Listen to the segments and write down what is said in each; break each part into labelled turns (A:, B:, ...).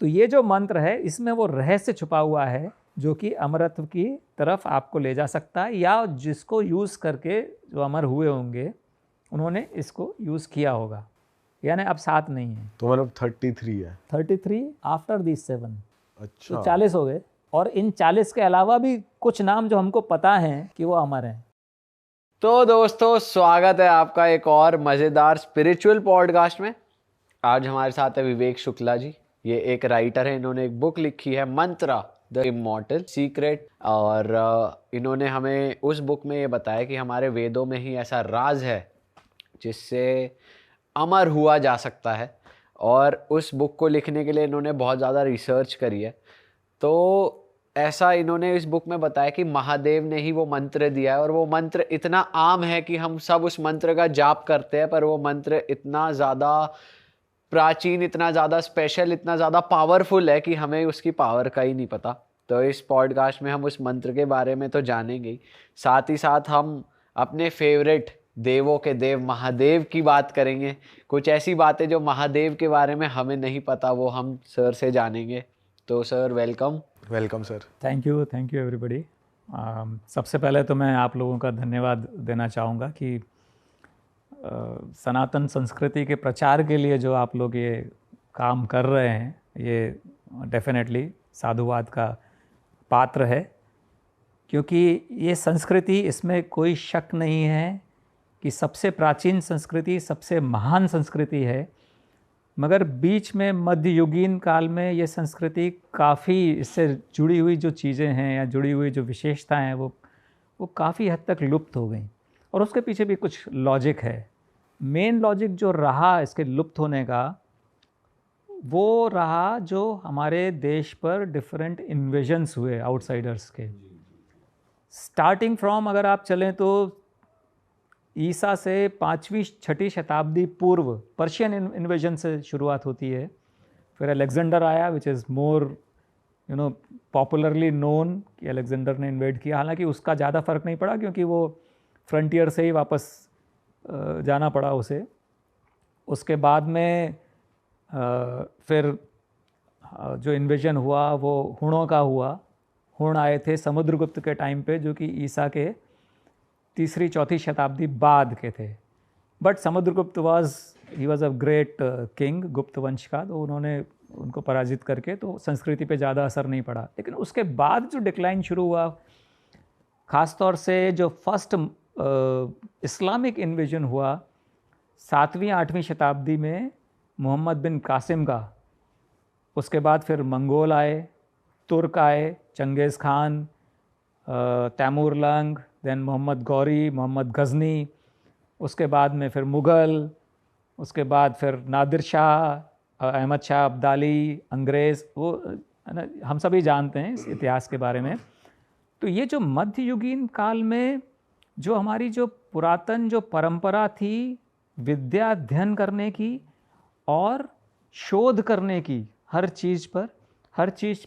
A: तो ये जो मंत्र है इसमें वो रहस्य छुपा हुआ है जो कि अमरत्व की तरफ आपको ले जा सकता है, या जिसको यूज़ करके जो अमर हुए होंगे उन्होंने इसको यूज़ किया होगा। यानी अब 7 नहीं है,
B: तो मतलब 33 है।
A: 33 आफ्टर दिस 7,
B: अच्छा,
A: तो 40 हो गए। और इन 40 के अलावा भी कुछ नाम जो हमको पता हैं कि वो अमर हैं।
C: तो दोस्तों, स्वागत है आपका एक और मज़ेदार स्पिरिचुअल पॉडकास्ट में। आज हमारे साथ है विवेक शुक्ला जी। ये एक राइटर है, इन्होंने एक बुक लिखी है मंत्रा द इमॉर्टल सीक्रेट, और इन्होंने हमें उस बुक में ये बताया कि हमारे वेदों में ही ऐसा राज है जिससे अमर हुआ जा सकता है। और उस बुक को लिखने के लिए इन्होंने बहुत ज़्यादा रिसर्च करी है। तो ऐसा इन्होंने इस बुक में बताया कि महादेव ने ही वो मंत्र दिया है, और वो मंत्र इतना आम है कि हम सब उस मंत्र का जाप करते हैं, पर वो मंत्र इतना ज़्यादा प्राचीन, इतना ज़्यादा स्पेशल, इतना ज़्यादा पावरफुल है कि हमें उसकी पावर का ही नहीं पता। तो इस पॉडकास्ट में हम उस मंत्र के बारे में तो जानेंगे ही, साथ ही साथ हम अपने फेवरेट देवों के देव महादेव की बात करेंगे। कुछ ऐसी बातें जो महादेव के बारे में हमें नहीं पता वो हम सर से जानेंगे। तो sir, welcome.
B: Welcome sir.
A: Thank you everybody. सबसे पहले तो मैं आप लोगों का धन्यवाद देना चाहूँगा कि सनातन संस्कृति के प्रचार के लिए जो आप लोग ये काम कर रहे हैं, ये डेफिनेटली साधुवाद का पात्र है। क्योंकि ये संस्कृति, इसमें कोई शक नहीं है कि सबसे प्राचीन संस्कृति, सबसे महान संस्कृति है। मगर बीच में मध्ययुगीन काल में ये संस्कृति काफ़ी, इससे जुड़ी हुई जो चीज़ें हैं या जुड़ी हुई जो विशेषताएं हैं वो काफ़ी हद तक लुप्त हो गई। और उसके पीछे भी कुछ लॉजिक है। मेन लॉजिक जो रहा इसके लुप्त होने का, वो रहा जो हमारे देश पर डिफरेंट इन्वेजन्स हुए आउटसाइडर्स के। स्टार्टिंग फ्रॉम, अगर आप चलें तो ईसा से 5वीं-6वीं शताब्दी पूर्व पर्शियन इन्वेजन से शुरुआत होती है। फिर अलेक्जेंडर आया, which is more popularly known कि अलेक्जेंडर ने इन्वेड किया। हालांकि उसका ज़्यादा फ़र्क नहीं पड़ा क्योंकि वो फ्रंटियर से ही वापस जाना पड़ा उसे। उसके बाद में फिर जो इन्वेजन हुआ वो हुणों का हुआ। हुण आए थे समुद्रगुप्त के टाइम पे, जो कि ईसा के 3री-4थी शताब्दी बाद के थे। But Samudragupta he was a great king, गुप्त वंश का, तो उन्होंने उनको पराजित करके तो संस्कृति पे ज़्यादा असर नहीं पड़ा। लेकिन उसके बाद जो डिक्लाइन शुरू हुआ, ख़ास तौर से जो फर्स्ट इस्लामिक इन्वेजन हुआ 7वीं-8वीं शताब्दी में मोहम्मद बिन कासिम का। उसके बाद फिर मंगोल आए, तुर्क आए, चंगेज़ खान, तैमूरलंग, देन मोहम्मद गौरी, मोहम्मद गज़नी। उसके बाद में फिर मुग़ल, उसके बाद फिर नादिर शाह, अहमद शाह अब्दाली, अंग्रेज़, वो हम सभी जानते हैं इस इतिहास के बारे में। तो ये जो मध्ययुगीन काल में जो हमारी जो पुरातन जो परंपरा थी विद्या अध्ययन करने की और शोध करने की, हर चीज़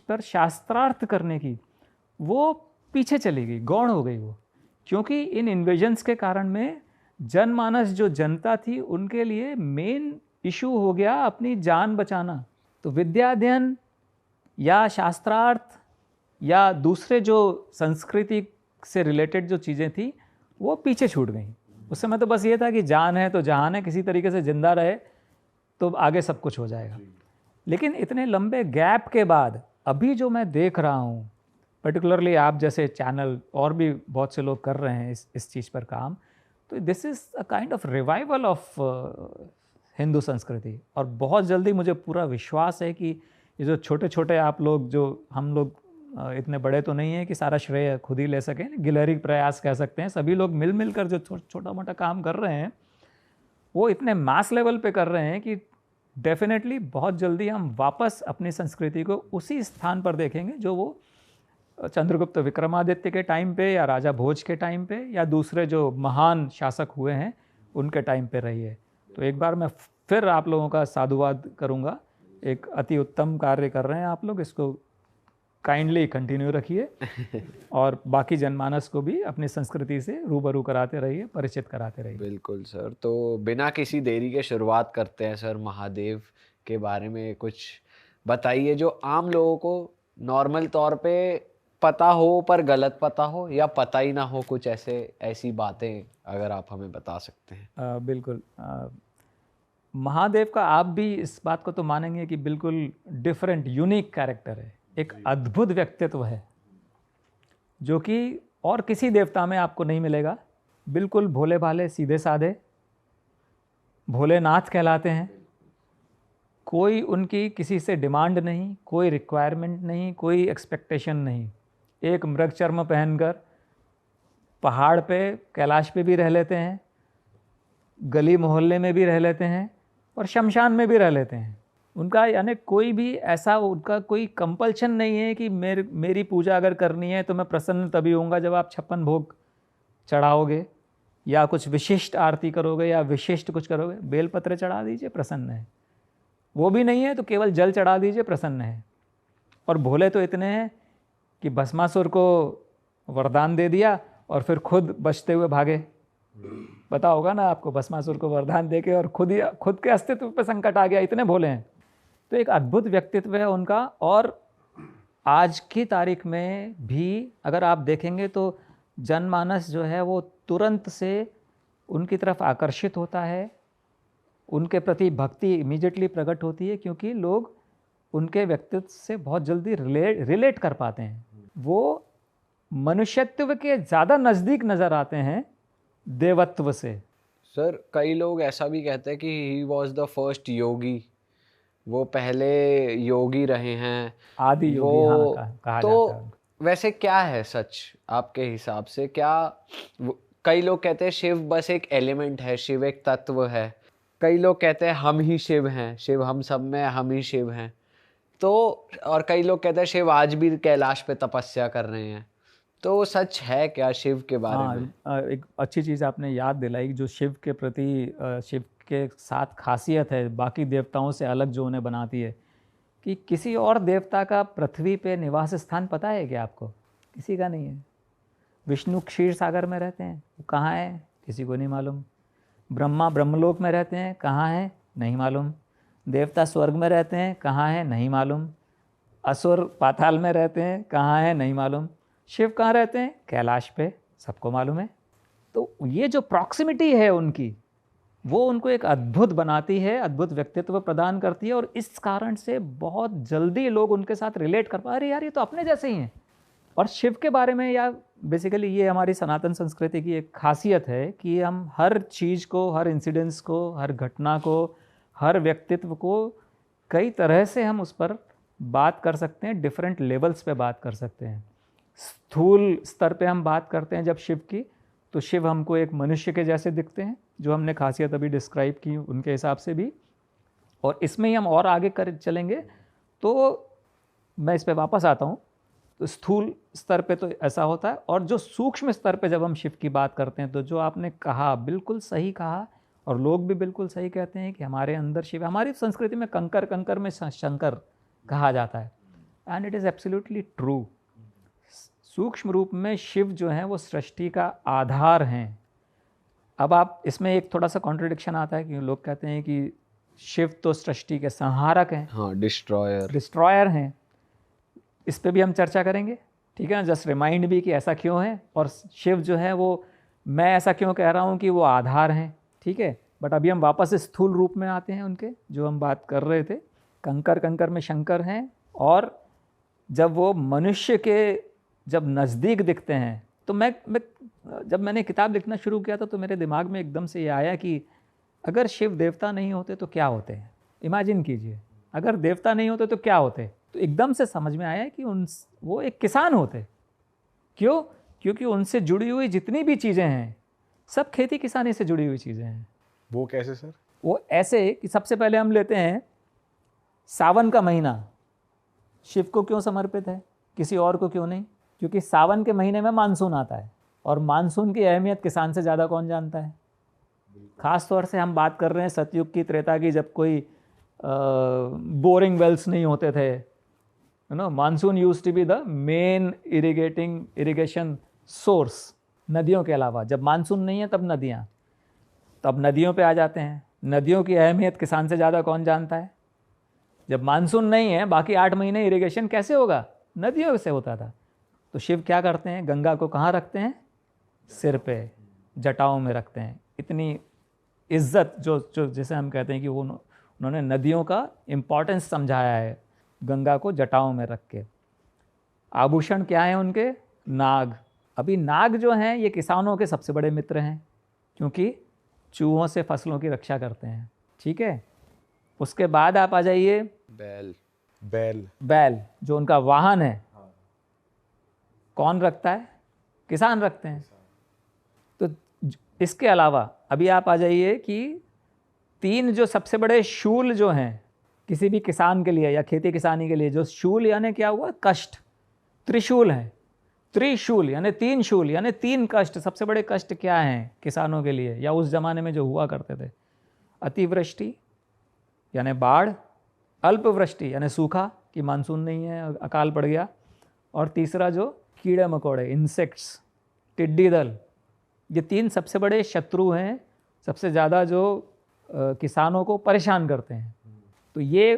A: पर शास्त्रार्थ करने की, वो पीछे चली गई, गौण हो गई वो। क्योंकि इन इन्वेजन्स के कारण में जनमानस, जो जनता थी, उनके लिए मेन इशू हो गया अपनी जान बचाना। तो विद्या अध्ययन या शास्त्रार्थ या दूसरे जो संस्कृति से रिलेटेड जो चीज़ें थी वो पीछे छूट गई। उस समय तो बस ये था कि जान है तो जहान है, किसी तरीके से ज़िंदा रहे तो आगे सब कुछ हो जाएगा। लेकिन इतने लंबे गैप के बाद अभी जो मैं देख रहा हूँ, पर्टिकुलरली आप जैसे चैनल और भी बहुत से लोग कर रहे हैं इस चीज़ पर काम, तो this is a kind of revival of Hindu संस्कृति। और बहुत जल्दी मुझे पूरा विश्वास है कि ये जो छोटे छोटे आप लोग, जो हम लोग इतने बड़े तो नहीं हैं कि सारा श्रेय खुद ही ले सकें, गिलहरी प्रयास कह सकते हैं, सभी लोग मिल कर जो छोटा मोटा काम कर रहे हैं वो इतने मास लेवल पे कर रहे हैं कि डेफिनेटली बहुत जल्दी हम वापस अपनी संस्कृति को उसी स्थान पर देखेंगे जो वो चंद्रगुप्त विक्रमादित्य के टाइम पे या राजा भोज के टाइम पे या दूसरे जो महान शासक हुए हैं उनके टाइम पे रही है। तो एक बार मैं फिर आप लोगों का साधुवाद करूंगा। एक अति उत्तम कार्य कर रहे हैं आप लोग, इसको काइंडली कंटिन्यू रखिए और बाकी जनमानस को भी अपनी संस्कृति से रूबरू कराते रहिए, परिचित कराते रहिए।
C: बिल्कुल सर। तो बिना किसी देरी के शुरुआत करते हैं सर, महादेव के बारे में कुछ बताइए जो आम लोगों को नॉर्मल तौर पे पता हो पर गलत पता हो, या पता ही ना हो कुछ ऐसी बातें, अगर आप हमें बता सकते हैं।
A: बिल्कुल। महादेव का आप भी इस बात को तो मानेंगे कि बिल्कुल डिफरेंट यूनिक कैरेक्टर है, एक अद्भुत व्यक्तित्व है जो कि और किसी देवता में आपको नहीं मिलेगा। बिल्कुल भोले भाले सीधे साधे भोलेनाथ कहलाते हैं। कोई उनकी किसी से डिमांड नहीं, कोई रिक्वायरमेंट नहीं, कोई एक्सपेक्टेशन नहीं। एक मृग चर्म पहनकर पहाड़ पे कैलाश पे भी रह लेते हैं, गली मोहल्ले में भी रह लेते हैं और शमशान में भी रह लेते हैं। उनका यानी कोई भी ऐसा उनका कोई कंपल्शन नहीं है कि मेरी पूजा अगर करनी है तो मैं प्रसन्न तभी होऊंगा जब आप 56 भोग चढ़ाओगे या कुछ विशिष्ट आरती करोगे या विशिष्ट कुछ करोगे। बेलपत्र चढ़ा दीजिए, प्रसन्न है। वो भी नहीं है तो केवल जल चढ़ा दीजिए, प्रसन्न है। और भोले तो इतने हैं कि भस्मासुर को वरदान दे दिया और फिर खुद बचते हुए भागे। पता होगा ना आपको, भस्मासुर को वरदान देके और खुद के अस्तित्व पे संकट आ गया, इतने भोले हैं। तो एक अद्भुत व्यक्तित्व है उनका। और आज की तारीख में भी अगर आप देखेंगे तो जनमानस जो है वो तुरंत से उनकी तरफ आकर्षित होता है, उनके प्रति भक्ति इमीडिएटली प्रकट होती है, क्योंकि लोग उनके व्यक्तित्व से बहुत जल्दी रिलेट कर पाते हैं। वो मनुष्यत्व के ज़्यादा नज़दीक नज़र आते हैं देवत्व से।
C: सर कई लोग ऐसा भी कहते हैं कि ही वॉज द फर्स्ट योगी, वो पहले योगी रहे हैं,
A: आदि योगी, हाँ, कहा
C: तो
A: जाता है।
C: वैसे क्या है सच आपके हिसाब से? क्या कई लोग कहते हैं शिव बस एक एलिमेंट है, शिव एक तत्व है। कई लोग कहते हैं हम ही शिव हैं, शिव हम सब में, हम ही शिव हैं। तो और कई लोग कहते हैं शिव आज भी कैलाश पे तपस्या कर रहे हैं। तो सच है क्या शिव के बारे में?
A: एक अच्छी चीज़ आपने याद दिलाई। जो शिव के प्रति शिव के साथ खासियत है बाकी देवताओं से अलग जो उन्हें बनाती है, कि किसी और देवता का पृथ्वी पे निवास स्थान पता है क्या आपको? किसी का नहीं है। विष्णु क्षीर सागर में रहते हैं, वो कहाँ है किसी को नहीं मालूम। ब्रह्मा ब्रह्मलोक में रहते हैं, कहाँ है नहीं मालूम। देवता स्वर्ग में रहते हैं, कहाँ है नहीं मालूम। असुर पाताल में रहते हैं, कहाँ है नहीं मालूम। शिव कहाँ रहते हैं? कैलाश पे, सबको मालूम है। तो ये जो प्रॉक्सिमिटी है उनकी, वो उनको एक अद्भुत बनाती है, अद्भुत व्यक्तित्व प्रदान करती है। और इस कारण से बहुत जल्दी लोग उनके साथ रिलेट कर पा, अरे यार ये तो अपने जैसे ही हैं। और शिव के बारे में, या बेसिकली ये हमारी सनातन संस्कृति की एक खासियत है कि हम हर चीज़ को, हर इंसिडेंस को, हर घटना को, हर व्यक्तित्व को कई तरह से हम उस पर बात कर सकते हैं, डिफरेंट लेवल्स पे बात कर सकते हैं। स्थूल स्तर पे हम बात करते हैं जब शिव की, तो शिव हमको एक मनुष्य के जैसे दिखते हैं, जो हमने खासियत अभी डिस्क्राइब की उनके हिसाब से भी। और इसमें ही हम और आगे कर चलेंगे तो मैं इस पे वापस आता हूँ। तो स्थूल स्तर पे तो ऐसा होता है, और जो सूक्ष्म स्तर पे जब हम शिव की बात करते हैं, तो जो आपने कहा बिल्कुल सही कहा, और लोग भी बिल्कुल सही कहते हैं कि हमारे अंदर शिव, हमारी संस्कृति में कंकर कंकर में शंकर कहा जाता है, and it is absolutely true. सूक्ष्म रूप में शिव जो हैं वो सृष्टि का आधार हैं। अब आप इसमें एक थोड़ा सा कॉन्ट्रडिक्शन आता है कि लोग कहते हैं कि शिव तो सृष्टि के संहारक हैं,
C: हाँ, डिस्ट्रॉयर
A: हैं। इस पे भी हम चर्चा करेंगे, ठीक है ना। जस्ट रिमाइंड भी कि ऐसा क्यों है, और शिव जो है वो, मैं ऐसा क्यों कह रहा हूँ कि वो आधार हैं, ठीक है। बट अभी हम वापस स्थूल रूप में आते हैं उनके, जो हम बात कर रहे थे। कंकर कंकर में शंकर हैं, और जब वो मनुष्य के जब नज़दीक दिखते हैं, तो मैं जब मैंने किताब लिखना शुरू किया था तो मेरे दिमाग में एकदम से ये आया कि अगर शिव देवता नहीं होते तो क्या होते हैं। इमेजिन कीजिए, अगर देवता नहीं होते तो क्या होते। तो एकदम से समझ में आया कि वो एक किसान होते। क्यों? क्योंकि उनसे जुड़ी हुई जितनी भी चीज़ें हैं सब खेती किसानी से जुड़ी हुई चीज़ें हैं।
B: वो कैसे सर?
A: वो ऐसे कि सबसे पहले हम लेते हैं सावन का महीना। शिव को क्यों समर्पित है, किसी और को क्यों नहीं? क्योंकि सावन के महीने में मानसून आता है, और मानसून की अहमियत किसान से ज़्यादा कौन जानता है। ख़ास तौर से हम बात कर रहे हैं सतयुग की, त्रेता की, जब कोई बोरिंग वेल्स नहीं होते थे, you know. Monsoon used to be the main irrigation source, नदियों के अलावा। जब मानसून नहीं है तब नदियाँ, तब नदियों पे आ जाते हैं। नदियों की अहमियत किसान से ज़्यादा कौन जानता है। जब मानसून नहीं है बाकी 8 महीने इरिगेशन कैसे होगा? नदियों से होता था। तो शिव क्या करते हैं? गंगा को कहाँ रखते हैं? सिर पे, जटाओं में रखते हैं। इतनी इज्जत जो जैसे हम कहते हैं कि वो उन्होंने नदियों का इम्पोर्टेंस समझाया है, गंगा को जटाओं में रख के। आभूषण क्या है उनके? नाग। अभी नाग जो हैं ये किसानों के सबसे बड़े मित्र हैं, क्योंकि चूहों से फसलों की रक्षा करते हैं। ठीक है, उसके बाद आप आ जाइए
C: बैल।
B: बैल।
A: बैल जो उनका वाहन है, कौन रखता है? किसान रखते हैं। तो इसके अलावा अभी आप आ जाइए कि 3 जो सबसे बड़े शूल जो हैं किसी भी किसान के लिए या खेती किसानी के लिए, जो शूल यानी क्या हुआ? कष्ट। त्रिशूल हैं, त्रिशूल यानी 3 शूल यानी 3 कष्ट। सबसे बड़े कष्ट क्या हैं किसानों के लिए या उस जमाने में जो हुआ करते थे? अतिवृष्टि यानी बाढ़, अल्पवृष्टि यानी सूखा कि मानसून नहीं है, अकाल पड़ गया, और तीसरा जो कीड़े मकोड़े, इंसेक्ट्स, टिड्डी दल। ये 3 सबसे बड़े शत्रु हैं, सबसे ज़्यादा जो किसानों को परेशान करते हैं। तो ये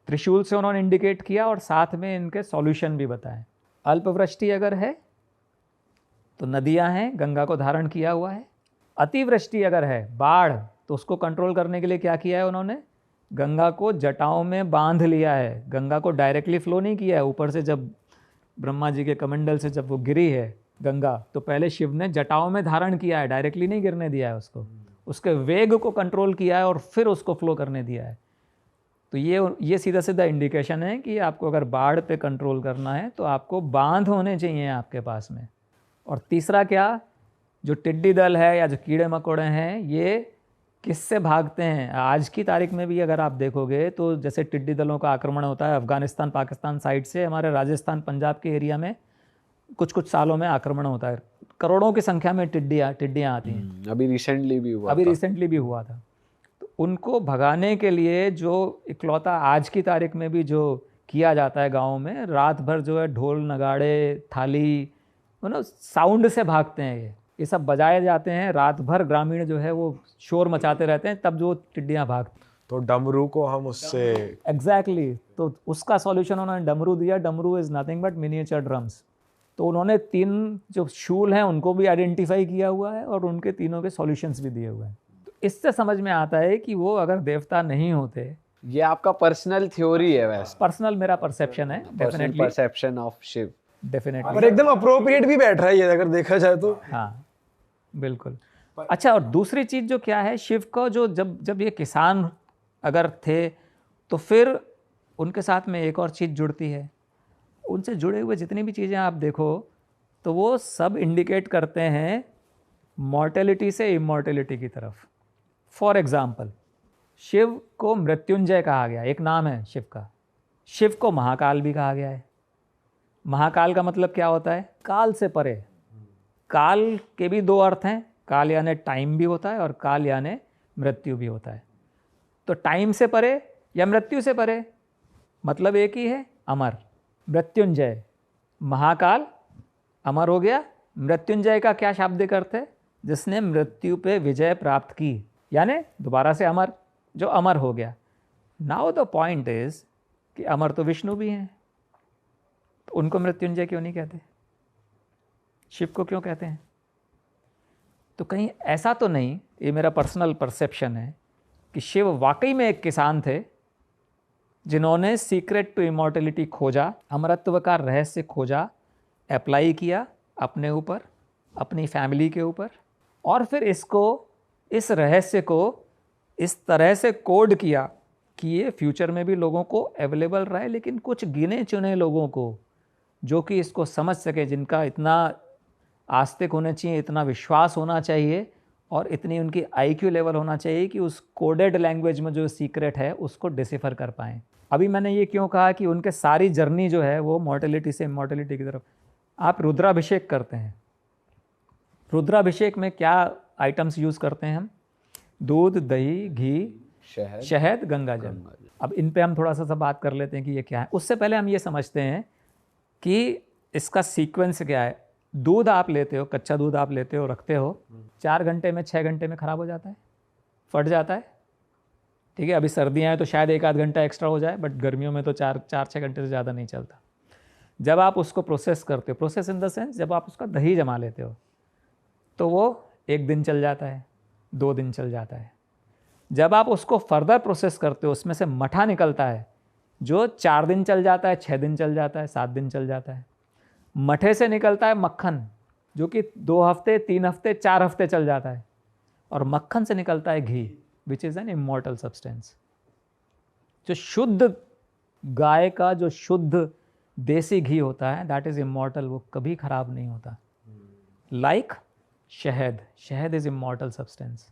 A: त्रिशूल से उन्होंने इंडिकेट किया और साथ में इनके सॉल्यूशन भी बताए। अल्पवृष्टि अगर है तो नदियां हैं, गंगा को धारण किया हुआ है। अतिवृष्टि अगर है, बाढ़, तो उसको कंट्रोल करने के लिए क्या किया है उन्होंने? गंगा को जटाओं में बांध लिया है। गंगा को डायरेक्टली फ्लो नहीं किया है। ऊपर से जब ब्रह्मा जी के कमंडल से जब वो गिरी है गंगा, तो पहले शिव ने जटाओं में धारण किया है, डायरेक्टली नहीं गिरने दिया है उसको। उसके वेग को कंट्रोल किया है और फिर उसको फ्लो करने दिया है। तो ये सीधा सीधा इंडिकेशन है कि आपको अगर बाढ़ पे कंट्रोल करना है तो आपको बांध होने चाहिए आपके पास में। और तीसरा क्या? जो टिड्डी दल है या जो कीड़े मकोड़े हैं, ये किससे भागते हैं? आज की तारीख में भी अगर आप देखोगे तो जैसे टिड्डी दलों का आक्रमण होता है अफ़गानिस्तान पाकिस्तान साइड से, हमारे राजस्थान पंजाब के एरिया में कुछ सालों में आक्रमण होता है। करोड़ों की संख्या में टिड्डियाँ आती हैं।
C: अभी रिसेंटली भी हुआ था।
A: तो उनको भगाने के लिए जो इकलौता आज की तारीख में भी जो किया जाता है गाँव में, रात भर जो है ढोल नगाड़े थाली साउंड से भागते हैं। ये सब बजाए जाते हैं, रात भर ग्रामीण जो है वो शोर मचाते रहते हैं, तब जो टिड्डियाँ भागती।
B: तो डमरू को हम उससे
A: एग्जैक्टली तो उसका सॉल्यूशन उन्होंने डमरू दिया। डमरू is nothing but miniature drums. तो उन्होंने 3 जो शूल हैं उनको भी आइडेंटिफाई किया हुआ है और उनके तीनों के सॉल्यूशंस भी दिए हुए हैं। तो इससे समझ में आता है कि वो अगर देवता नहीं होते।
C: ये आपका पर्सनल थ्योरी है वैसे?
A: पर्सनल मेरा परसेप्शन है, definitely
C: perception of Shiv,
A: definitely.
B: पर एकदम अप्रोप्रिएट भी बैठ रहा है ये अगर देखा जाए तो।
A: हाँ बिल्कुल। अच्छा, और दूसरी चीज़ जो क्या है, शिव को जो जब ये किसान अगर थे तो फिर उनके साथ में एक और चीज़ जुड़ती है। उनसे जुड़े हुए जितनी भी चीज़ें आप देखो तो वो सब इंडिकेट करते हैं मॉर्टेलिटी से इमॉर्टेलिटी की तरफ। फॉर एग्ज़ाम्पल, शिव को मृत्युंजय कहा गया, एक नाम है शिव का। शिव को महाकाल भी कहा गया है। महाकाल का मतलब क्या होता है? काल से परे। काल के भी 2 अर्थ हैं, काल यानी टाइम भी होता है और काल यानी मृत्यु भी होता है। तो टाइम से परे या मृत्यु से परे मतलब एक ही है, अमर। मृत्युंजय, महाकाल अमर हो गया। मृत्युंजय का क्या शाब्दिक अर्थ है? जिसने मृत्यु पे विजय प्राप्त की, यानी दोबारा से अमर, जो अमर हो गया। नाउ द पॉइंट इज कि अमर तो विष्णु भी हैं, तो उनको मृत्युंजय क्यों नहीं कहते? शिव को क्यों कहते हैं? तो कहीं ऐसा तो नहीं, ये मेरा पर्सनल परसेप्शन है कि शिव वाकई में एक किसान थे जिन्होंने सीक्रेट टू इमॉर्टेलिटी खोजा, अमरत्व का रहस्य खोजा, अप्लाई किया अपने ऊपर, अपनी फैमिली के ऊपर, और फिर इस रहस्य को इस तरह से कोड किया कि ये फ्यूचर में भी लोगों को अवेलेबल रहे, लेकिन कुछ गिने चुने लोगों को जो कि इसको समझ सके, जिनका इतना आस्तिक होना चाहिए, इतना विश्वास होना चाहिए और इतनी उनकी IQ लेवल होना चाहिए कि उस कोडेड लैंग्वेज में जो सीक्रेट है उसको डिसिफर कर पाएँ। अभी मैंने ये क्यों कहा कि उनके सारी जर्नी जो है वो मॉर्टेलिटी से इमॉर्टेलिटी की तरफ। आप रुद्राभिषेक करते हैं, रुद्राभिषेक में क्या आइटम्स यूज़ करते हैं हम? दूध, दही, घी, शहद, गंगा जल। अब इन पे हम थोड़ा सा बात कर लेते हैं कि ये क्या है। उससे पहले हम ये समझते हैं कि इसका सीक्वेंस क्या है। दूध आप लेते हो, कच्चा दूध आप लेते हो, रखते हो, 4 घंटे में 6 घंटे में ख़राब हो जाता है, फट जाता है, ठीक है, अभी सर्दियाँ हैं तो शायद 1 आध घंटा एक्स्ट्रा हो जाए, बट गर्मियों में तो 4-6 घंटे से ज़्यादा नहीं चलता। जब आप उसको प्रोसेस करते हो, प्रोसेस इन द सेंस जब आप उसका दही जमा लेते हो तो वो 1 दिन चल जाता है, 2 दिन चल जाता है। जब आप उसको फर्दर प्रोसेस करते हो, उसमें से मठा निकलता है जो 4 दिन चल जाता है, 6 दिन चल जाता है, 7 दिन चल जाता है। मठे से निकलता है मक्खन जो कि 2 हफ्ते, 3 हफ्ते, 4 हफ्ते चल जाता है। और मक्खन से निकलता है घी, which is an immortal substance. जो शुद्ध गाय का जो शुद्ध देसी घी होता है, दैट इज़ इमॉर्टल, वो कभी खराब नहीं होता। लाइक शहद इज़ इमॉर्टल सब्सटेंस।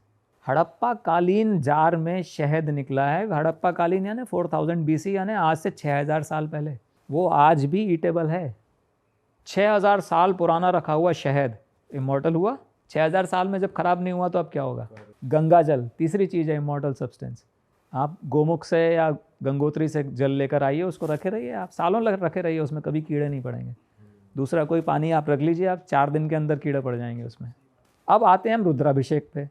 A: हड़प्पा कालीन जार में शहद निकला है। हड़प्पा कालीन यानी 4000 BC, यानी आज से 6000 साल पहले। वो आज भी ईटेबल है। 6000 साल पुराना रखा हुआ शहद इमॉर्टल हुआ। 6000 साल में जब खराब नहीं हुआ तो अब क्या होगा? गंगा जल तीसरी चीज़ है इमॉर्टल सब्सटेंस। आप गोमुख से या गंगोत्री से जल लेकर आइए, उसको रखे रहिए, आप सालों रखे रहिए, उसमें कभी कीड़े नहीं पड़ेंगे। दूसरा कोई पानी आप रख लीजिए, आप 4 दिन के अंदर कीड़े पड़ जाएंगे उसमें। अब आते हैं हम रुद्राभिषेक पे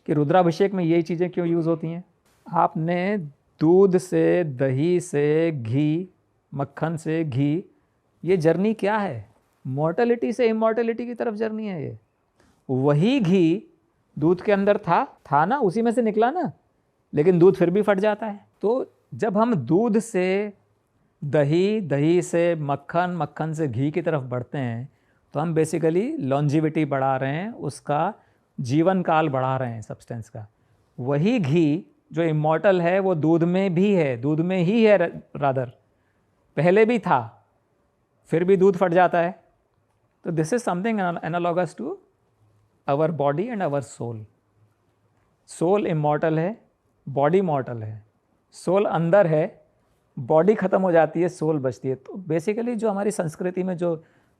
A: कि रुद्राभिषेक में यही चीज़ें क्यों यूज़ होती हैं। आपने दूध से, दही से, घी, मक्खन से घी, ये जर्नी क्या है? मॉर्टेलिटी से इमॉर्टेलिटी की तरफ जर्नी है ये। वही घी दूध के अंदर था ना, उसी में से निकला ना, लेकिन दूध फिर भी फट जाता है। तो जब हम दूध से दही, दही से मक्खन, मक्खन से घी की तरफ बढ़ते हैं तो हम बेसिकली लॉन्जिविटी बढ़ा रहे हैं, उसका जीवन काल बढ़ा रहे हैं सब्सटेंस का। वही घी जो इमॉर्टल है वो दूध में भी है, दूध में ही है रादर, पहले भी था, फिर भी दूध फट जाता है। तो this is something analogous to our body and our soul. Soul immortal है, बॉडी मॉर्टल है। सोल अंदर है, बॉडी ख़त्म हो जाती है, सोल बचती है। तो बेसिकली जो हमारी संस्कृति में जो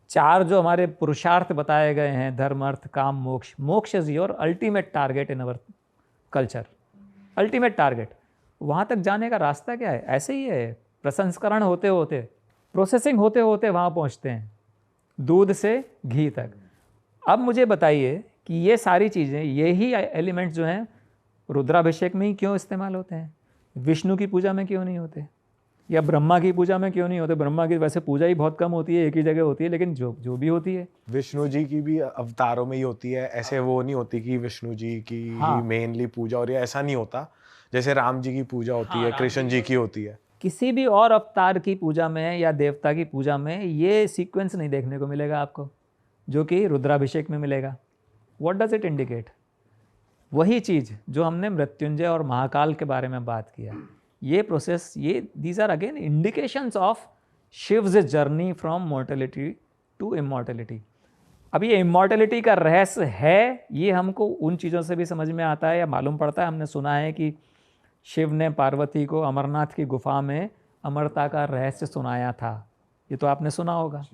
A: 4 जो हमारे पुरुषार्थ बताए गए हैं, धर्म, अर्थ, काम, मोक्ष। मोक्ष is your ultimate target in our culture. Ultimate target, वहाँ तक जाने का रास्ता क्या है? ऐसे ही है, प्रसंस्करण होते होते, प्रोसेसिंग होते होते वहाँ पहुँचते हैं, दूध से घी तक। अब मुझे बताइए कि ये सारी चीज़ें, यही एलिमेंट्स जो हैं रुद्राभिषेक में ही क्यों इस्तेमाल होते हैं? विष्णु की पूजा में क्यों नहीं होते? या ब्रह्मा की पूजा में क्यों नहीं होते? ब्रह्मा की वैसे पूजा ही बहुत कम होती है, एक ही जगह होती है, लेकिन जो भी होती है
B: विष्णु जी की भी अवतारों में ही होती है। ऐसे वो नहीं होती कि विष्णु जी की ही मेनली पूजा हो रही है, ऐसा नहीं होता। जैसे राम जी की पूजा होती है, कृष्ण जी की होती है।
A: किसी भी और अवतार की पूजा में या देवता की पूजा में ये सीक्वेंस नहीं देखने को मिलेगा आपको, जो कि रुद्राभिषेक में मिलेगा। What does it indicate? वही चीज़ जो हमने मृत्युंजय और महाकाल के बारे में बात किया, ये प्रोसेस, ये these are again indications of Shiv's journey from mortality to immortality. अब ये इमॉर्टेलिटी का रहस्य है, ये हमको उन चीज़ों से भी समझ में आता है या मालूम पड़ता है। हमने सुना है कि शिव ने पार्वती को अमरनाथ की गुफा में अमरता का रहस्य सुनाया था, ये तो आपने सुना होगा।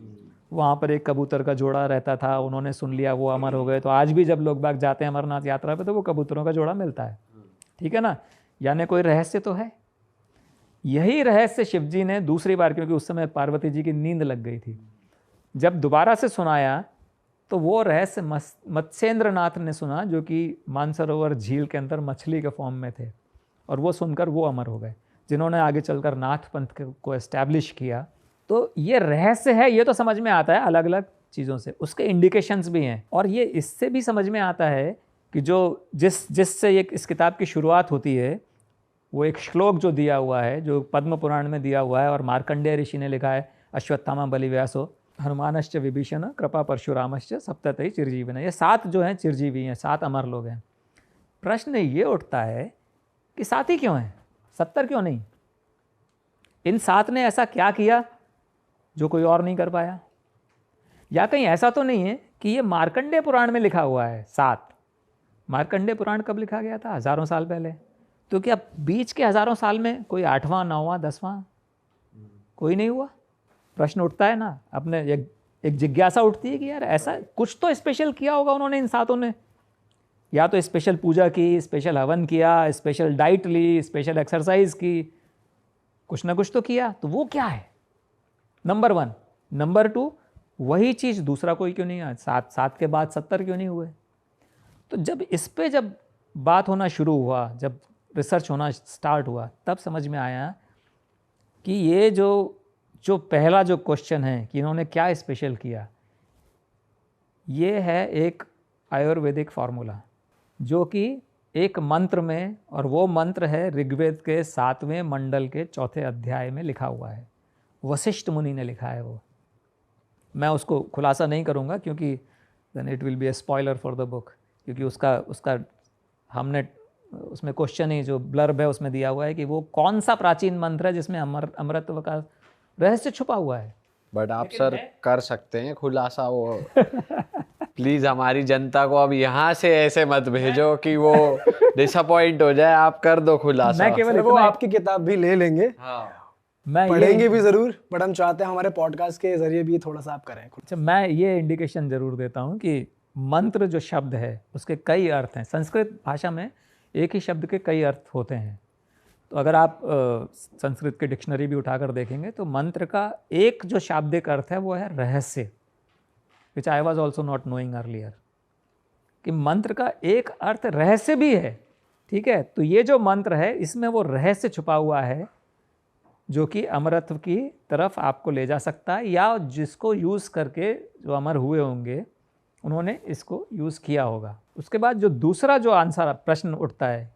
A: वहाँ पर एक कबूतर का जोड़ा रहता था, उन्होंने सुन लिया, वो अमर हो गए। तो आज भी जब लोग बाग जाते हैं अमरनाथ यात्रा पे तो वो कबूतरों का जोड़ा मिलता है, ठीक है ना? यानी कोई रहस्य तो है। यही रहस्य शिवजी ने दूसरी बार, क्योंकि उस समय पार्वती जी की नींद लग गई थी, जब दोबारा से सुनाया तो वो रहस्य मत्स्येंद्र नाथ ने सुना, जो कि मानसरोवर झील के अंदर मछली के फॉर्म में थे, और वो सुनकर वो अमर हो गए, जिन्होंने आगे चलकर नाथ पंथ को एस्टैब्लिश किया। तो ये रहस्य है, ये तो समझ में आता है अलग अलग चीज़ों से, उसके इंडिकेशंस भी हैं। और ये इससे भी समझ में आता है कि जो जिससे इस किताब की शुरुआत होती है, वो एक श्लोक जो दिया हुआ है, जो पद्म पुराण में दिया हुआ है और मार्कंडेय ऋषि ने लिखा है, अश्वत्थामा बलिव्यासो हनुमानश्च विभीषण कृपा परशुरामश्च सप्ततै चिरजीविन। ये 7 जो हैं चिरजीवी हैं, 7 अमर लोग हैं। प्रश्न ये उठता है कि 7 ही क्यों हैं, 70 क्यों नहीं? इन 7 ने ऐसा क्या किया जो कोई और नहीं कर पाया? या कहीं ऐसा तो नहीं है कि ये मार्कंडेय पुराण में लिखा हुआ है 7? मार्कंडेय पुराण कब लिखा गया था? हज़ारों साल पहले। तो क्या बीच के हज़ारों साल में कोई 8वां, 9वां, 10वां कोई नहीं हुआ? प्रश्न उठता है ना, अपने एक जिज्ञासा उठती है कि यार ऐसा कुछ तो स्पेशल किया होगा उन्होंने, इन 7 ने। या तो स्पेशल पूजा की, स्पेशल हवन किया, स्पेशल डाइट ली, स्पेशल एक्सरसाइज की, कुछ ना कुछ तो किया। तो वो क्या है? नंबर 1। नंबर 2, वही चीज़ दूसरा कोई क्यों नहीं आया? 7 के बाद 70 क्यों नहीं हुए? तो जब इस पे जब बात होना शुरू हुआ, जब रिसर्च होना स्टार्ट हुआ तब समझ में आया कि ये जो पहला जो क्वेश्चन है कि इन्होंने क्या स्पेशल किया, ये है एक आयुर्वेदिक फार्मूला जो कि एक मंत्र में, और वो मंत्र है ऋग्वेद के 7वें मंडल के 4थे अध्याय में लिखा हुआ है। वशिष्ठ मुनि ने लिखा है वो। मैं उसको खुलासा नहीं करूँगा क्योंकि then it will be a spoiler for the book, क्योंकि उसका हमने उसमें क्वेश्चन ही जो ब्लर्ब है उसमें दिया हुआ है कि वो कौन सा प्राचीन मंत्र है जिसमें अमरत्व का रहस्य छुपा हुआ है।
C: बट आप सर कर सकते हैं खुलासा वो प्लीज हमारी जनता को अब यहाँ से ऐसे मत भेजो कि वो डिसअपॉइंट हो जाए, आप कर दो खुलासा।
A: मैं केवल
D: वो आपकी किताब भी ले लेंगे,
A: मैं
D: पढ़ेंगे भी जरूर, बट हम चाहते हैं हमारे पॉडकास्ट के जरिए भी थोड़ा सा आप करें।
A: अच्छा, मैं ये इंडिकेशन जरूर देता हूँ कि मंत्र जो शब्द है उसके कई अर्थ हैं। संस्कृत भाषा में एक ही शब्द के कई अर्थ होते हैं। तो अगर आप संस्कृत की डिक्शनरी भी उठाकर देखेंगे तो मंत्र का एक जो शाब्दिक अर्थ है वो है रहस्य, which I was also not knowing earlier, कि मंत्र का एक अर्थ रहस्य भी है। ठीक है, तो ये जो मंत्र है इसमें वो रहस्य छुपा हुआ है जो कि अमरत्व की तरफ आपको ले जा सकता है, या जिसको यूज़ करके जो अमर हुए होंगे उन्होंने इसको यूज़ किया होगा। उसके बाद जो दूसरा जो आंसर प्रश्न उठता है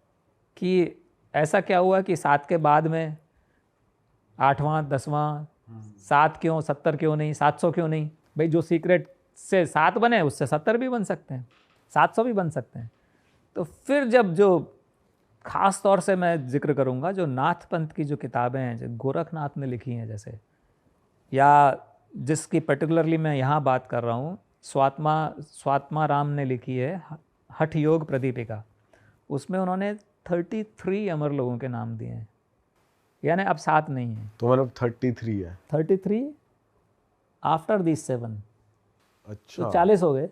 A: कि ऐसा क्या हुआ कि 7 के बाद में 8वां 10वां 7 क्यों, 70 क्यों नहीं, 700 क्यों नहीं? भाई जो सीक्रेट से 7 बने उससे 70 भी बन सकते हैं, 700 भी बन सकते हैं। तो फिर जब जो ख़ास तौर से मैं जिक्र करूँगा जो नाथ पंथ की जो किताबें हैं, जो गोरखनाथ ने लिखी हैं जैसे, या जिसकी पर्टिकुलरली मैं यहाँ बात कर रहा हूँ, स्वात्मा राम ने लिखी है हठ योग प्रदीपिका। उसमें उन्होंने 33 अमर लोगों के नाम दिए हैं, यानी अब 7 नहीं है,
B: तो मतलब 33 है।
A: 33 आफ्टर दिस 7,
B: अच्छा,
A: तो 40 हो गए।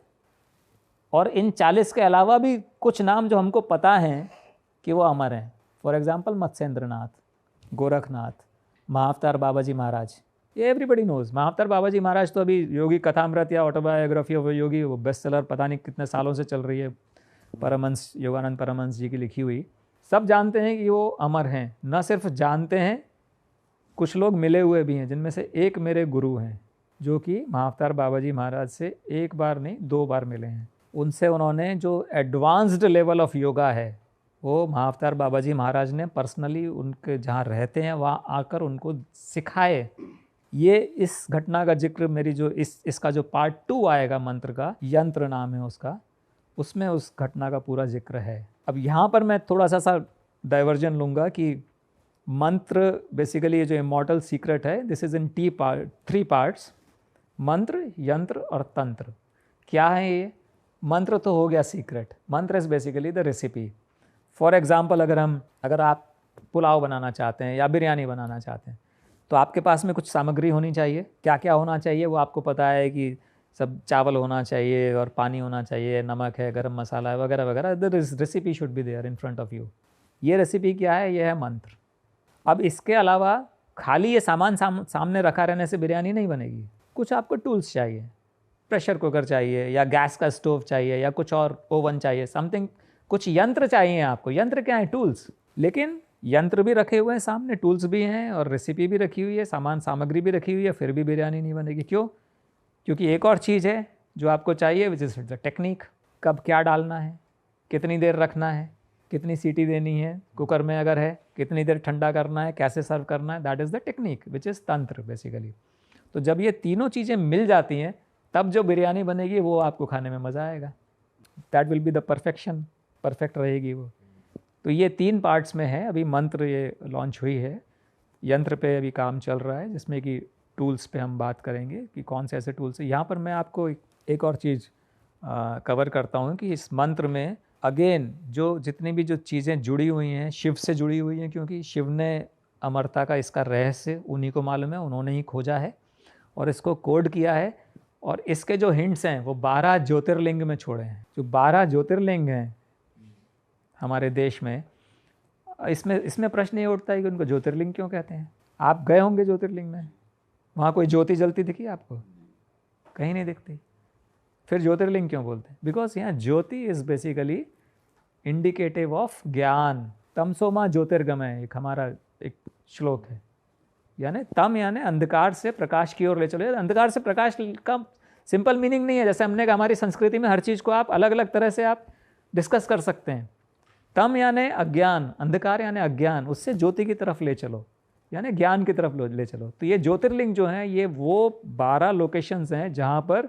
A: और इन 40 के अलावा भी कुछ नाम जो हमको पता हैं कि वो अमर हैं। फॉर एग्जाम्पल मत्स्येंद्रनाथ, गोरखनाथ, महाअवतार बाबा जी महाराज, ये एवरीबडी नोज। महाअवतार बाबा जी महाराज तो अभी योगी कथामृत या ऑटोबायोग्राफी ऑफ योगी, वो बेस्ट सेलर पता नहीं कितने सालों से चल रही है, परमहंस योगानंद परमहंस जी की लिखी हुई। सब जानते हैं कि वो अमर हैं। न सिर्फ जानते हैं, कुछ लोग मिले हुए भी हैं, जिनमें से एक मेरे गुरु हैं जो कि महाअवतार बाबा जी महाराज से एक बार नहीं 2 बार मिले हैं। उनसे उन्होंने जो एडवांस्ड लेवल ऑफ योगा है वो महाअवतार बाबा जी महाराज ने पर्सनली उनके जहाँ रहते हैं वहाँ आकर उनको सिखाए। ये इस घटना का जिक्र मेरी जो इसका जो पार्ट 2 आएगा, मंत्र का यंत्र नाम है उसका, उसमें उस घटना का पूरा जिक्र है। अब यहाँ पर मैं थोड़ा सा डाइवर्जन लूँगा कि मंत्र बेसिकली ये जो इमॉर्टल सीक्रेट है, दिस इज़ इन 3 पार्ट्स, मंत्र, यंत्र और तंत्र। क्या है ये? मंत्र तो हो गया सीक्रेट, मंत्र is basically the recipe. For example अगर आप पुलाव बनाना चाहते हैं या बिरयानी बनाना चाहते हैं तो आपके पास में कुछ सामग्री होनी चाहिए। क्या क्या होना चाहिए वो आपको पता है कि सब चावल होना चाहिए और पानी होना चाहिए, नमक है, गरम मसाला है, वगैरह वगैरह। The recipe should be there in front of you. ये रेसिपी क्या है? ये है मंत्र। अब इसके अलावा खाली ये सामान सामने रखा रहने से बिरयानी नहीं बनेगी। कुछ आपको टूल्स चाहिए, प्रेशर कुकर चाहिए या गैस का स्टोव चाहिए या कुछ और ओवन चाहिए, समथिंग, कुछ यंत्र चाहिए आपको। यंत्र क्या है? टूल्स। लेकिन यंत्र भी रखे हुए हैं सामने, टूल्स भी हैं और रेसिपी भी रखी हुई है, सामग्री भी रखी हुई है, फिर भी बिरयानी नहीं बनेगी। क्यों? क्योंकि एक और चीज़ है जो आपको चाहिए, विच इज़ द टेक्निक। कब क्या डालना है, कितनी देर रखना है, कितनी सीटी देनी है कुकर में अगर है, कितनी देर ठंडा करना है, कैसे सर्व करना है, that is the technique which is तंत्र बेसिकली। तो जब ये तीनों चीज़ें मिल जाती हैं तब जो बिरयानी बनेगी वो आपको खाने में मज़ा आएगा। That will be the perfection, perfect रहेगी वो। तो ये 3 पार्ट्स में है। अभी मंत्र ये लॉन्च हुई है, यंत्र पे अभी काम चल रहा है, जिसमें कि टूल्स पे हम बात करेंगे कि कौन से ऐसे टूल्स हैं। यहाँ पर मैं आपको एक और चीज़ कवर करता हूँ कि इस मंत्र में अगेन जो जितनी भी जो चीज़ें जुड़ी हुई हैं शिव से जुड़ी हुई हैं, क्योंकि शिव ने अमरता का इसका रहस्य उन्हीं को मालूम है, उन्होंने ही खोजा है और इसको कोड किया है। और इसके जो हिंट्स हैं वो 12 ज्योतिर्लिंग में छोड़े हैं। जो 12 ज्योतिर्लिंग हैं हमारे देश में, इसमें प्रश्न ये उठता है कि उनको ज्योतिर्लिंग क्यों कहते हैं। आप गए होंगे ज्योतिर्लिंग में, वहाँ कोई ज्योति जलती दिखी आपको? कहीं नहीं दिखती। फिर ज्योतिर्लिंग क्यों बोलते हैं? बिकॉज यहाँ ज्योति इज़ बेसिकली इंडिकेटिव ऑफ ज्ञान, तमसोमा ज्योतिर्गमय एक हमारा एक श्लोक है, यानी तम यानी अंधकार से प्रकाश की ओर ले चलो। अंधकार से प्रकाश का सिंपल मीनिंग नहीं है, जैसे हमने कहा हमारी संस्कृति में हर चीज़ को आप अलग अलग तरह से आप डिस्कस कर सकते हैं। तम यानी अज्ञान, अंधकार यानी अज्ञान, उससे ज्योति की तरफ ले चलो यानी ज्ञान की तरफ ले चलो। तो ये ज्योतिर्लिंग जो हैं ये वो 12 लोकेशंस हैं जहाँ पर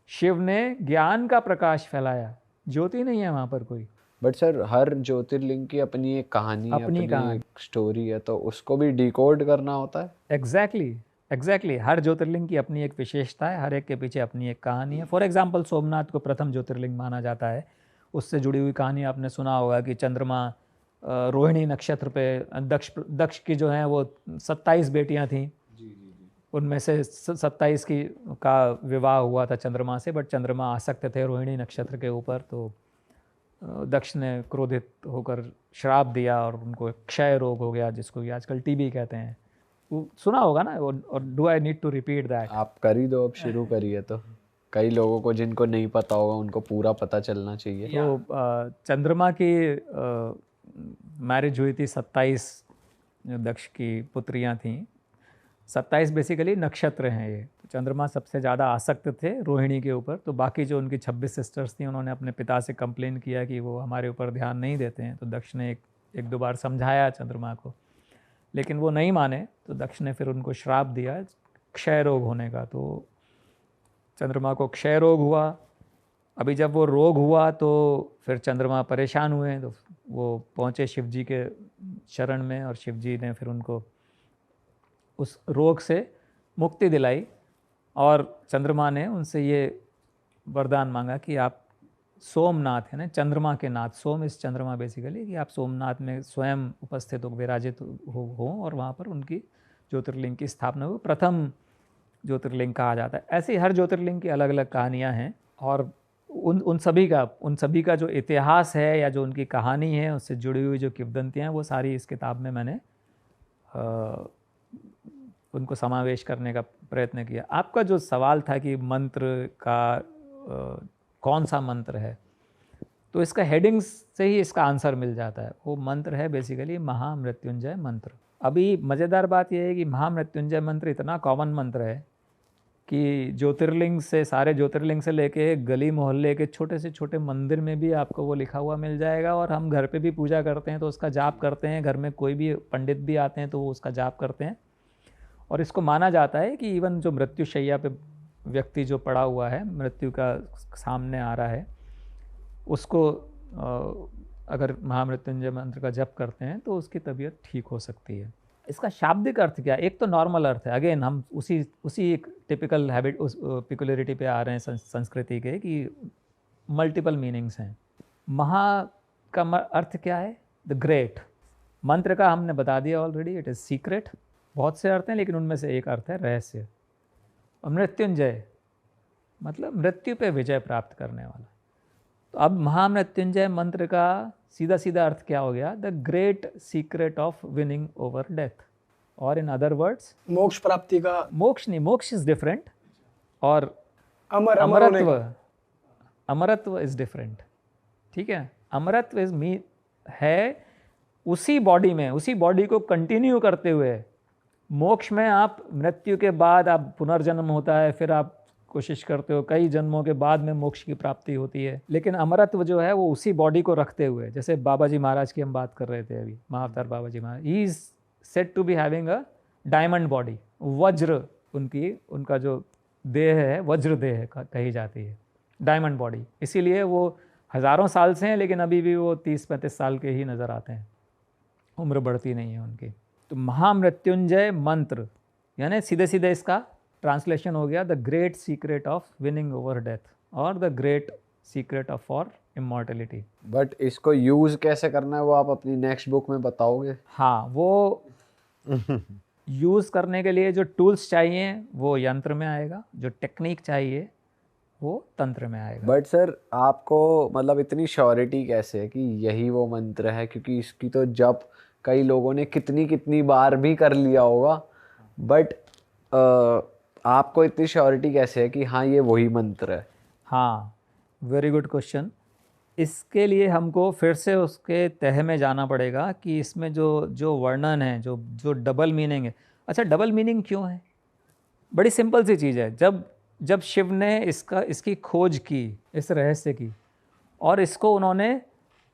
A: शिव ने ज्ञान का प्रकाश फैलाया, ज्योति नहीं है वहाँ पर कोई।
C: बट सर हर ज्योतिर्लिंग की अपनी एक कहानी है,
A: अपनी कहानी,
C: एक स्टोरी है, तो उसको भी डिकोड करना होता है।
A: एग्जैक्टली हर ज्योतिर्लिंग की अपनी एक विशेषता है, हर एक के पीछे अपनी एक कहानी है। फॉर एग्जाम्पल सोमनाथ को प्रथम ज्योतिर्लिंग माना जाता है, उससे जुड़ी हुई कहानी आपने सुना होगा कि चंद्रमा रोहिणी नक्षत्र पे दक्ष की जो है वो 27 बेटियां थीं, उनमें से 27 की का विवाह हुआ था चंद्रमा से, बट चंद्रमा आसक्त थे रोहिणी नक्षत्र के ऊपर, तो दक्ष ने क्रोधित होकर श्राप दिया और उनको क्षय रोग हो गया, जिसको कि आजकल टीबी कहते हैं। वो सुना होगा ना, और do I need to repeat that?
C: आप कर ही दो, अब शुरू करिए, तो कई लोगों को जिनको नहीं पता होगा उनको पूरा पता चलना चाहिए।
A: तो चंद्रमा की मैरिज हुई थी 27 दक्ष की पुत्रियां थीं। 27 बेसिकली नक्षत्र हैं ये। तो चंद्रमा सबसे ज़्यादा आसक्त थे रोहिणी के ऊपर, तो बाकी जो उनकी 26 सिस्टर्स थी उन्होंने अपने पिता से कंप्लेन किया कि वो हमारे ऊपर ध्यान नहीं देते हैं। तो दक्ष ने एक दो बार समझाया चंद्रमा को, लेकिन वो नहीं माने, तो दक्ष ने फिर उनको श्राप दिया क्षय रोग होने का। तो चंद्रमा को क्षय रोग हुआ। अभी जब वो रोग हुआ तो फिर चंद्रमा परेशान हुए, तो वो पहुँचे शिव जी के शरण में, और शिव जी ने फिर उनको उस रोग से मुक्ति दिलाई। और चंद्रमा ने उनसे ये वरदान मांगा कि आप सोमनाथ है ना, चंद्रमा के नाथ, सोम इस चंद्रमा बेसिकली, कि आप सोमनाथ में स्वयं उपस्थित हो, विराजित हो और वहाँ पर उनकी ज्योतिर्लिंग की स्थापना हुई। प्रथम ज्योतिर्लिंग कहा जाता है। ऐसे हर ज्योतिर्लिंग की अलग अलग कहानियाँ हैं, और उन सभी का जो इतिहास है या जो उनकी कहानी है उससे जुड़ी हुई जो किंवदंतियाँ हैं वो सारी इस किताब में मैंने उनको समावेश करने का प्रयत्न किया। आपका जो सवाल था कि मंत्र का कौन सा मंत्र है, तो इसका हेडिंग्स से ही इसका आंसर मिल जाता है। वो मंत्र है बेसिकली महामृत्युंजय मंत्र। अभी मज़ेदार बात यह है कि महामृत्युंजय मंत्र इतना कॉमन मंत्र है कि ज्योतिर्लिंग से, सारे ज्योतिर्लिंग से लेके गली मोहल्ले के छोटे से छोटे मंदिर में भी आपको वो लिखा हुआ मिल जाएगा। और हम घर पे भी पूजा करते हैं तो उसका जाप करते हैं, घर में कोई भी पंडित भी आते हैं तो वो उसका जाप करते हैं। और इसको माना जाता है कि इवन जो मृत्युशैया पे व्यक्ति जो पड़ा हुआ है, मृत्यु का सामने आ रहा है, उसको अगर महामृत्युंजय मंत्र का जप करते हैं तो उसकी तबीयत ठीक हो सकती है। इसका शाब्दिक अर्थ क्या है? एक तो नॉर्मल अर्थ है, अगेन हम उसी एक टिपिकल हैबिट, उस पिकुलरिटी पे आ रहे हैं संस्कृति के, कि मल्टीपल मीनिंग्स हैं। महा का अर्थ क्या है? The great. मंत्र का हमने बता दिया ऑलरेडी, इट इज़ सीक्रेट। बहुत से अर्थ हैं लेकिन उनमें से एक अर्थ है रहस्य। और मृत्युंजय मतलब मृत्यु पे विजय प्राप्त करने वाला। तो अब महामृत्युंजय मंत्र का सीधा सीधा अर्थ क्या हो गया? The great secret of winning over death, और इन अदर वर्ड्स
D: मोक्ष प्राप्ति का।
A: मोक्ष नहीं, मोक्ष इज डिफरेंट, और अमरत्व इज डिफरेंट। ठीक है, अमरत्व इज है उसी बॉडी में, उसी बॉडी को कंटिन्यू करते हुए। मोक्ष में आप मृत्यु के बाद आप पुनर्जन्म होता है, फिर आप कोशिश करते हो, कई जन्मों के बाद में मोक्ष की प्राप्ति होती है। लेकिन अमरत्व जो है वो उसी बॉडी को रखते हुए, जैसे बाबा जी महाराज की हम बात कर रहे थे अभी, Mahavatar Baba ji Maharaj, he is said to be having a diamond body, वज्र, उनका जो देह है वज्र देह कही जाती है, डायमंड बॉडी। इसीलिए वो हज़ारों साल से हैं लेकिन अभी भी वो 30-35 साल के ही नज़र आते हैं, उम्र बढ़ती नहीं है उनकी। तो महामृत्युंजय मंत्र यानी सीधे सीधे इसका ट्रांसलेशन हो गया the great secret of winning over death, और the great secret of for immortality.
C: But इसको यूज़ कैसे करना है वो आप अपनी नेक्स्ट बुक में बताओगे?
A: हाँ, वो यूज़ करने के लिए जो टूल्स चाहिए वो यंत्र में आएगा, जो टेक्निक चाहिए वो तंत्र में आएगा।
C: बट सर आपको मतलब इतनी श्योरिटी कैसे है कि यही वो मंत्र है? क्योंकि इसकी तो जप कई लोगों ने कितनी बार भी कर लिया होगा, बट आपको इतनी श्योरिटी कैसे है कि हाँ ये वही मंत्र है?
A: हाँ, वेरी गुड क्वेश्चन। इसके लिए हमको फिर से उसके तह में जाना पड़ेगा कि इसमें जो वर्णन है, जो डबल मीनिंग है। अच्छा, डबल मीनिंग क्यों है? बड़ी सिंपल सी चीज़ है। जब शिव ने इसकी खोज की, इस रहस्य की, और इसको उन्होंने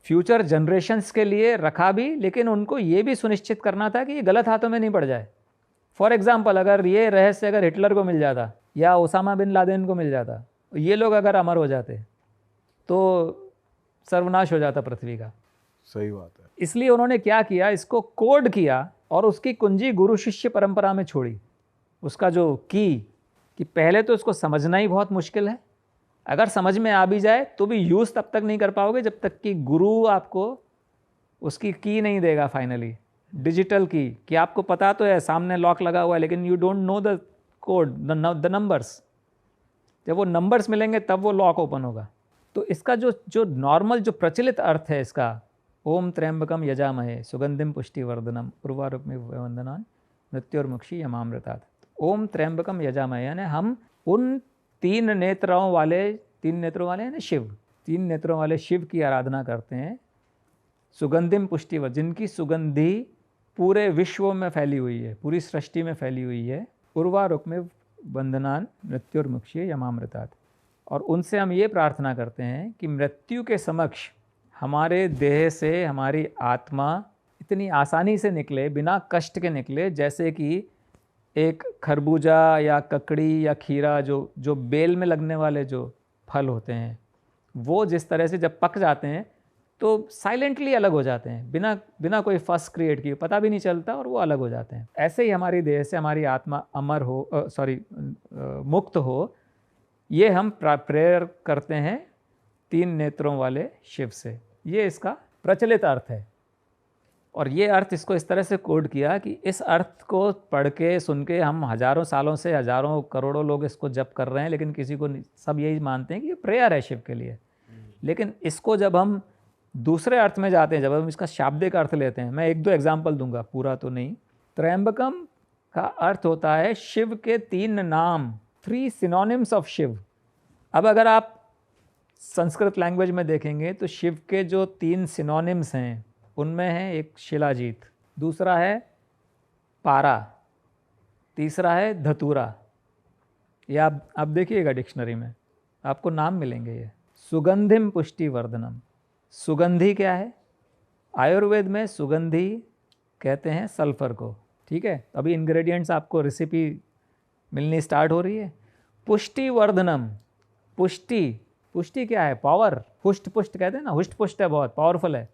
A: फ्यूचर जनरेशन्स के लिए रखा भी, लेकिन उनको ये भी सुनिश्चित करना था कि ये गलत हाथों में नहीं पड़ जाए। फॉर एग्जाम्पल, अगर ये रहस्य अगर हिटलर को मिल जाता या ओसामा बिन लादेन को मिल जाता, ये लोग अगर अमर हो जाते, तो सर्वनाश हो जाता पृथ्वी का।
B: सही बात है।
A: इसलिए उन्होंने क्या किया, इसको कोड किया और उसकी कुंजी गुरु शिष्य परंपरा में छोड़ी। उसका जो कि पहले तो इसको समझना ही बहुत मुश्किल है, अगर समझ में आ भी जाए तो भी यूज़ तब तक नहीं कर पाओगे जब तक कि गुरु आपको उसकी की नहीं देगा फाइनली, डिजिटल की, कि आपको पता तो है सामने लॉक लगा हुआ है, लेकिन you don't know the code, the numbers. जब वो नंबर्स मिलेंगे तब वो लॉक ओपन होगा। तो इसका जो नॉर्मल जो प्रचलित अर्थ है इसका, ओम त्र्यंबकम यजामहे सुगंधिम पुष्टिवर्धनम उर्वारुकमिव वंदनान मृत्युर्मुक्षी यमामृतात्। ओम त्र्यंबकम यजामहे यानी हम उन तीन नेत्रों वाले यानी शिव, तीन नेत्रों वाले शिव की आराधना करते हैं। सुगंधिम पुष्टिवर्धन, जिनकी सुगंधि पूरे विश्व में फैली हुई है, पूरी सृष्टि में फैली हुई है। उर्वारुकमिव वंदनान मृत्युर्मुक्षी यमामृतात्। और उनसे हम ये प्रार्थना करते हैं कि मृत्यु के समक्ष हमारे देह से हमारी आत्मा इतनी आसानी से निकले, बिना कष्ट के निकले, जैसे कि एक खरबूजा या ककड़ी या खीरा, जो बेल में लगने वाले जो फल होते हैं, वो जिस तरह से जब पक जाते हैं तो साइलेंटली अलग हो जाते हैं, बिना कोई फस क्रिएट किए, पता भी नहीं चलता और वो अलग हो जाते हैं। ऐसे ही हमारी देह से हमारी आत्मा अमर हो, मुक्त हो, ये हम प्रेयर करते हैं तीन नेत्रों वाले शिव से। ये इसका प्रचलित अर्थ है। और ये अर्थ इसको इस तरह से कोड किया कि इस अर्थ को पढ़ के सुन के हम हज़ारों सालों से, हज़ारों करोड़ों लोग इसको जप कर रहे हैं, लेकिन किसी को सब यही मानते हैं कि ये प्रेयर है शिव के लिए। लेकिन इसको जब हम दूसरे अर्थ में जाते हैं, जब हम इसका शाब्दिक अर्थ लेते हैं, मैं एक दो एग्जाम्पल दूंगा, पूरा तो नहीं। त्र्यंबकम का अर्थ होता है शिव के तीन नाम, 3 सिनोनिम्स ऑफ शिव। अब अगर आप संस्कृत लैंग्वेज में देखेंगे तो शिव के जो 3 सिनोनिम्स हैं उनमें है एक शिलाजीत, दूसरा है पारा, तीसरा है धतूरा। ये आप देखिएगा डिक्शनरी में आपको नाम मिलेंगे ये। सुगंधिम पुष्टिवर्धनम, सुगंधी क्या है? आयुर्वेद में सुगंधी कहते हैं सल्फर को, ठीक है। अभी इंग्रेडिएंट्स आपको रेसिपी मिलनी स्टार्ट हो रही है। पुष्टिवर्धनम, पुष्टि क्या है? पावर, हुष्ट पुष्ट कहते हैं ना, हुष्ट पुष्ट है, बहुत पावरफुल है।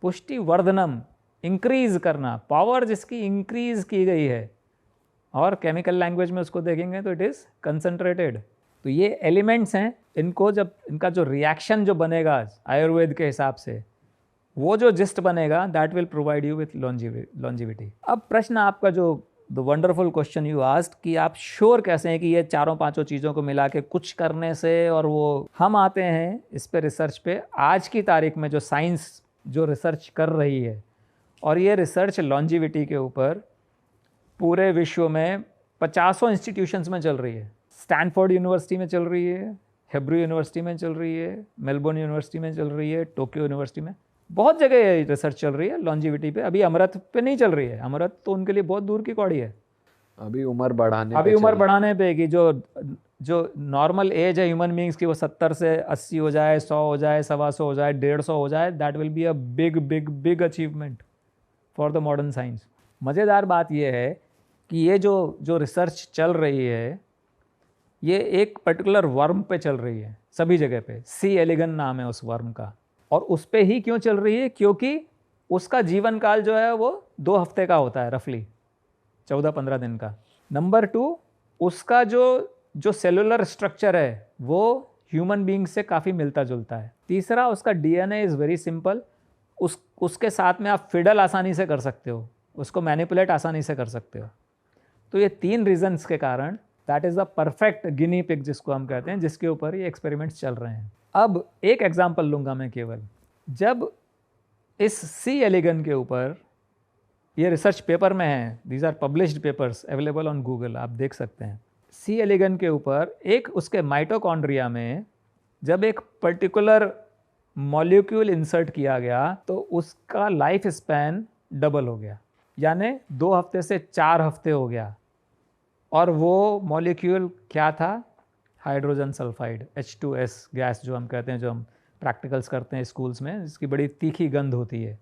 A: पुष्टिवर्धनम, इंक्रीज करना, पावर जिसकी इंक्रीज की गई है। और केमिकल लैंग्वेज में उसको देखेंगे तो इट इज़ कंसंट्रेटेड। तो ये एलिमेंट्स हैं, इनको जब इनका जो रिएक्शन जो बनेगा आयुर्वेद के हिसाब से, वो जो जिस्ट बनेगा, that will provide you with longevity. अब प्रश्न आपका जो the wonderful question you asked कि आप श्योर कैसे हैं कि ये चारों पांचों चीज़ों को मिला के कुछ करने से, और वो हम आते हैं इस पे रिसर्च पे। आज की तारीख में जो साइंस जो रिसर्च कर रही है, और ये रिसर्च लॉन्जिविटी के ऊपर पूरे विश्व में 50 इंस्टीट्यूशंस में चल रही है। स्टैनफोर्ड यूनिवर्सिटी में चल रही है, हेब्रू यूनिवर्सिटी में चल रही है, मेलबोर्न यूनिवर्सिटी में चल रही है, टोक्यो यूनिवर्सिटी में, बहुत जगह रिसर्च चल रही है लॉन्जिविटी पे। अभी अमृत पे नहीं चल रही है, अमृत तो उनके लिए बहुत दूर की कौड़ी है।
C: अभी उम्र बढ़ाने
A: पे कि जो नॉर्मल एज है ह्यूमन बींग्स की, वो 70 से 80 हो जाए, 100 हो जाए, 125 हो जाए, 150 हो जाए, that will be a big achievement for the modern science. मज़ेदार बात यह है कि ये जो रिसर्च चल रही है, ये एक पर्टिकुलर वर्म पे चल रही है सभी जगह पे। सी एलिगन नाम है उस वर्म का। और उस पे ही क्यों चल रही है? क्योंकि उसका जीवन काल जो है वो 2 हफ्ते का होता है, रफली 14-15 दिन का। नंबर 2, उसका जो सेलुलर स्ट्रक्चर है वो ह्यूमन बींग से काफ़ी मिलता जुलता है। तीसरा, उसका डीएनए इज़ वेरी सिंपल। उसके साथ में आप फिडल आसानी से कर सकते हो, उसको मैनिपुलेट आसानी से कर सकते हो। तो ये 3 रीजन्स के कारण that is the perfect guinea pig जिसको हम कहते हैं, जिसके ऊपर ये एक्सपेरिमेंट्स चल रहे हैं। अब एक एग्जांपल लूँगा मैं केवल। जब इस सी एलिगन के ऊपर, ये रिसर्च पेपर में है, these are published papers available on Google, आप देख सकते हैं। सी एलिगन के ऊपर एक उसके माइटोकॉन्ड्रिया में जब एक पर्टिकुलर मॉलिक्यूल इंसर्ट किया गया तो उसका लाइफ स्पैन डबल हो गया, यानी 2 हफ्ते से 4 हफ्ते हो गया। और वो मॉलिक्यूल क्या था? हाइड्रोजन सल्फाइड, H2S गैस जो हम कहते हैं, जो हम प्रैक्टिकल्स करते हैं स्कूल्स में, जिसकी बड़ी तीखी गंध होती है,